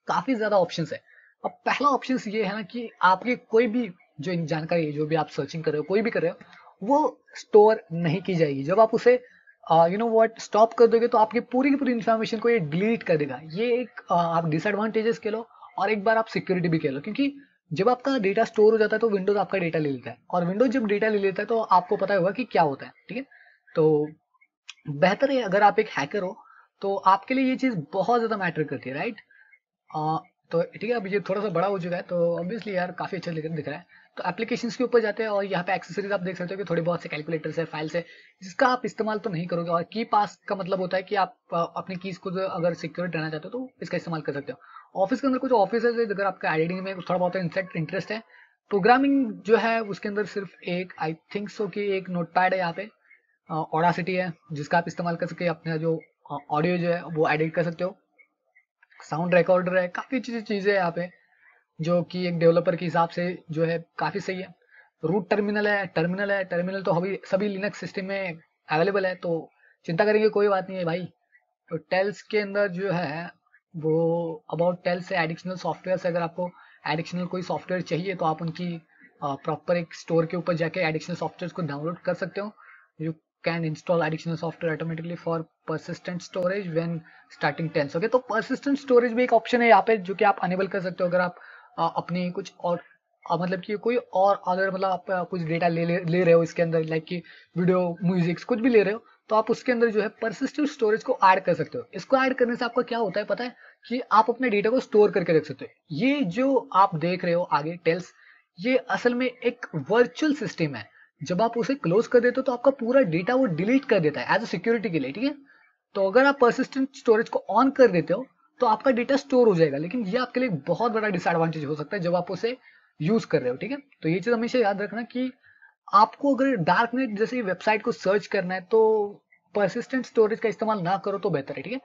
काफी ज्यादा ऑप्शन है। अब पहला ऑप्शन ये है ना कि आपकी कोई भी जो जानकारी जो भी आप सर्चिंग कर रहे हो कोई भी कर रहे हो वो स्टोर नहीं की जाएगी। जब आप उसे स्टॉप कर दोगे तो आपकी पूरी की पूरी इन्फॉर्मेशन को ये डिलीट कर देगा। ये एक आप डिसएडवांटेजेस के लो और एक बार आप सिक्योरिटी भी कह लो, क्योंकि जब आपका डेटा स्टोर हो जाता है तो विंडोज आपका डेटा ले लेता है, और विंडोज जब डेटा ले लेता है तो आपको पता होगा कि क्या होता है, ठीक है। तो बेहतर है अगर आप एक हैकर हो तो आपके लिए ये चीज बहुत ज्यादा मैटर करती है, राइट। तो ठीक है, अब ये थोड़ा सा बड़ा हो चुका है तो ऑब्वियसली यार काफी अच्छा दिख रहा है। तो एप्लीकेशंस के ऊपर जाते हैं और यहाँ पे एक्सेसरीज आप देख सकते हो कि थोड़ी बहुत से कैलकुलेटर्स है, फाइल्स है, जिसका आप इस्तेमाल तो नहीं करोगे। और की पास का मतलब होता है कि आप अपनी कीज को अगर सिक्योर रहना चाहते हो तो इसका इस्तेमाल कर सकते हो। ऑफिस के अंदर कुछ ऑफिस है अगर आपका एडिटिंग में थोड़ा बहुत इंटरेस्ट है, प्रोग्रामिंग जो है उसके अंदर सिर्फ एक आई थिंक सो कि एक नोटपैड है यहाँ पे, ऑडासिटी है जिसका आप इस्तेमाल कर सकते हो अपना जो ऑडियो जो है वो एडिट कर सकते हो। साउंड रिकॉर्डर है, काफी अच्छी चीजें है यहाँ पे जो कि एक डेवलपर के हिसाब से जो है काफी सही है। रूट टर्मिनल है, टर्मिनल तो अभी सभी लिनक्स सिस्टम में अवेलेबल है, तो चिंता करेंगे कोई बात नहीं है भाई। तो टेल्स के अंदर जो है वो अबाउट टेल्स से एडिशनल सॉफ्टवेयर से अगर आपको एडिशनल कोई सॉफ्टवेयर चाहिए तो आप उनकी प्रॉपर एक स्टोर के ऊपर जाके एडिशनल सॉफ्टवेयर को डाउनलोड कर सकते हो, जो can install additional software automatically for persistent storage when starting Tails. Okay, तो persistent स्टोरेज भी एक ऑप्शन है यहाँ पे जो कि आप अनेबल कर सकते हो अगर आप अपनी कुछ और मतलब कि कोई और अगर मतलब आप कुछ डेटा ले रहे हो इसके अंदर, लाइक कि वीडियो म्यूजिक कुछ भी ले रहे हो, तो आप उसके अंदर जो है persistent स्टोरेज को ऐड कर सकते हो। इसको ऐड करने से आपका क्या होता है पता है कि आप अपने डेटा को स्टोर करके रख सकते हो। ये जो आप देख रहे हो आगे टेल्स, ये असल में एक वर्चुअल सिस्टम है। जब आप उसे क्लोज कर देते हो तो आपका पूरा डेटा वो डिलीट कर देता है एज अ सिक्योरिटी के लिए, ठीक है। तो अगर आप परसिस्टेंट स्टोरेज को ऑन कर देते हो तो आपका डेटा स्टोर हो जाएगा, लेकिन ये आपके लिए बहुत बड़ा डिसएडवांटेज हो सकता है जब आप उसे यूज कर रहे हो, ठीक है। तो ये चीज हमेशा याद रखना कि आपको अगर डार्क नेट जैसी वेबसाइट को सर्च करना है तो परसिस्टेंट स्टोरेज का इस्तेमाल ना करो तो बेहतर है, ठीक है।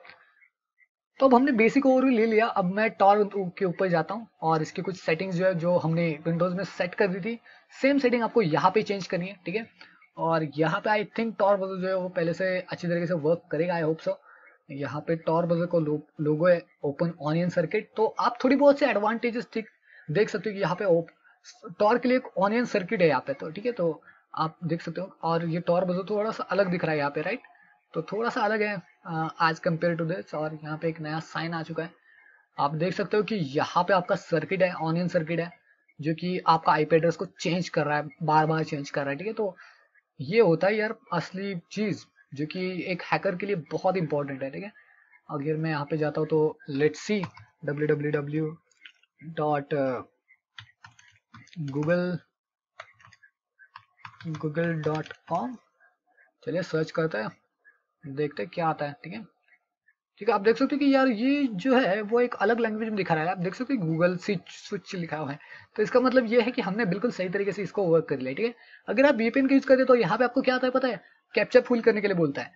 तो अब हमने बेसिक ओवरव्यू ले लिया, अब मैं टॉर के ऊपर जाता हूँ और इसकी कुछ सेटिंग्स जो है जो हमने विंडोज में सेट कर दी थी, सेम सेटिंग आपको यहाँ पे चेंज करनी है, ठीक है। और यहाँ पे आई थिंक टॉर बजर जो है वो पहले से अच्छी तरीके से वर्क करेगा, आई होप सो। यहाँ पे टॉर बजर को लोगो है ओपन ऑनियन सर्किट, तो आप थोड़ी बहुत से एडवांटेजेस देख सकते हो कि यहाँ पे टॉर के लिए एक ऑनियन सर्किट है यहाँ पे, तो ठीक है। तो आप देख सकते हो और ये टॉर बजर थोड़ा सा अलग दिख रहा है यहाँ पे, राइट। तो थोड़ा सा अलग है आज कंपेयर टू दिस। और यहाँ पे एक नया साइन आ चुका है, आप देख सकते हो कि यहाँ पे आपका सर्किट है, ऑनियन सर्किट है, जो कि आपका आईपी एड्रेस को चेंज कर रहा है, बार बार चेंज कर रहा है, ठीक है। तो ये होता है यार असली चीज जो कि एक हैकर के लिए बहुत इंपॉर्टेंट है, ठीक है। अगर मैं यहाँ पे जाता हूँ तो लेट्स सी www.google.com, चलिए सर्च करते हैं, देखते हैं क्या आता है, ठीक है। ठीक है, आप देख सकते हो कि यार ये जो है वो एक अलग लैंग्वेज में दिखा रहा है, आप देख सकते हो गूगल स्विच लिखा हुआ है। तो इसका मतलब ये है कि हमने बिल्कुल सही तरीके से इसको वर्क कर लिया, ठीक है। अगर आप वीपीएन का यूज करते हो तो यहाँ पे आपको क्या आता है पता है, कैप्चा फुल करने के लिए बोलता है।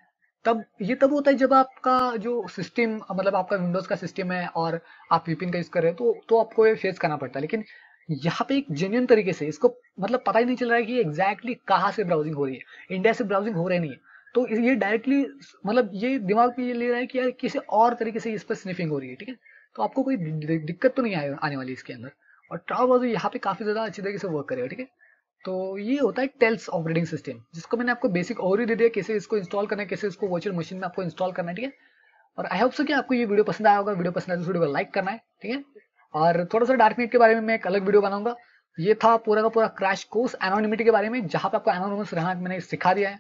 तब होता है जब आपका जो सिस्टम मतलब आपका विंडोज का सिस्टम है और आप वीपीएन का यूज कर रहे हो तो आपको ये फेस करना पड़ता है। लेकिन यहाँ पे एक जेन्युइन तरीके से इसको मतलब पता ही नहीं चल रहा है कि एग्जैक्टली कहाँ से ब्राउजिंग हो रही है, इंडिया से ब्राउजिंग हो रही नहीं है। तो ये डायरेक्टली मतलब ये दिमाग में ये ले रहा है कि यार किसी और तरीके से इस पर स्निफिंग हो रही है, ठीक है। तो आपको कोई दिक्कत तो नहीं आने वाली इसके अंदर। और ट्राउ ब्राउजर यहाँ पे काफी ज्यादा अच्छी तरीके से वर्क करेगा, ठीक है। तो ये होता है टेल्स ऑपरेटिंग सिस्टम, जिसको मैंने आपको बेसिक ओवरव्यू दे दिया कैसे इसको इंस्टॉल करना है, कैसे इसको वर्चुअल मशीन में आपको इंस्टॉल करना है, ठीक है। और आई होप सो कि आपको ये वीडियो पसंद आया होगा। वीडियो पसंद आया तो वीडियो को लाइक करना है, ठीक है। और थोड़ा सा डार्कनेट के बारे में मैं एक अलग वीडियो बनाऊंगा। ये था पूरा का पूरा क्रैश कोर्स एनोनिमिटी के बारे में, जहां पे आपको एनोनिमस रहना मैंने सिखा दिया है।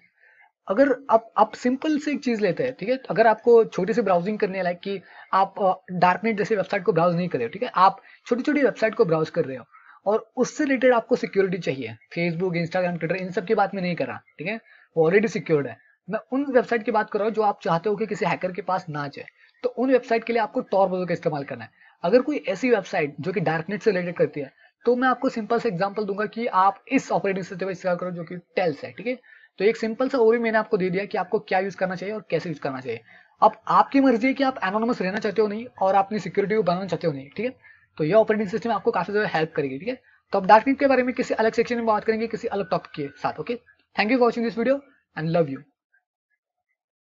अगर आप सिंपल से एक चीज लेते हैं, ठीक है, अगर आपको छोटी सी ब्राउजिंग करनी है, लाइक कि आप डार्कनेट जैसे वेबसाइट को ब्राउज नहीं कर रहे हो, ठीक है, आप छोटी छोटी वेबसाइट को ब्राउज कर रहे हो और उससे रिलेटेड आपको सिक्योरिटी चाहिए, फेसबुक इंस्टाग्राम ट्विटर इन सब की बात मैं नहीं कर रहा, ठीक है, वो ऑलरेडी सिक्योर्ड है। मैं उन वेबसाइट की बात कर रहा हूँ जो आप चाहते हो कि किसी हैकर के पास ना जाए, तो उन वेबसाइट के लिए आपको टॉर ब्राउजर का इस्तेमाल करना है। अगर कोई ऐसी वेबसाइट जो कि डार्कनेट से रिलेटेड करती है, तो मैं आपको सिंपल से एग्जांपल दूंगा कि आप इस ऑपरेटिंग सिस्टम का इस्तेमाल करो जो कि टेल्स है, ठीक है। तो एक सिंपल सा ओवरव्यू मैंने आपको दे दिया कि आपको क्या यूज करना चाहिए और कैसे यूज करना चाहिए। अब आपकी मर्जी है कि आप एनोनिमस रहना चाहते हो नहीं और अपनी सिक्योरिटी को बनाना चाहते हो नहीं, ठीक है। तो ये ऑपरेटिंग सिस्टम आपको काफी ज्यादा हेल्प करेगी, ठीक है। तो अब डार्कनेट के बारे में किसी अलग सेक्शन में बात करेंगे किसी अलग टॉपिक के साथ, okay. Thank you for watching this video and love you.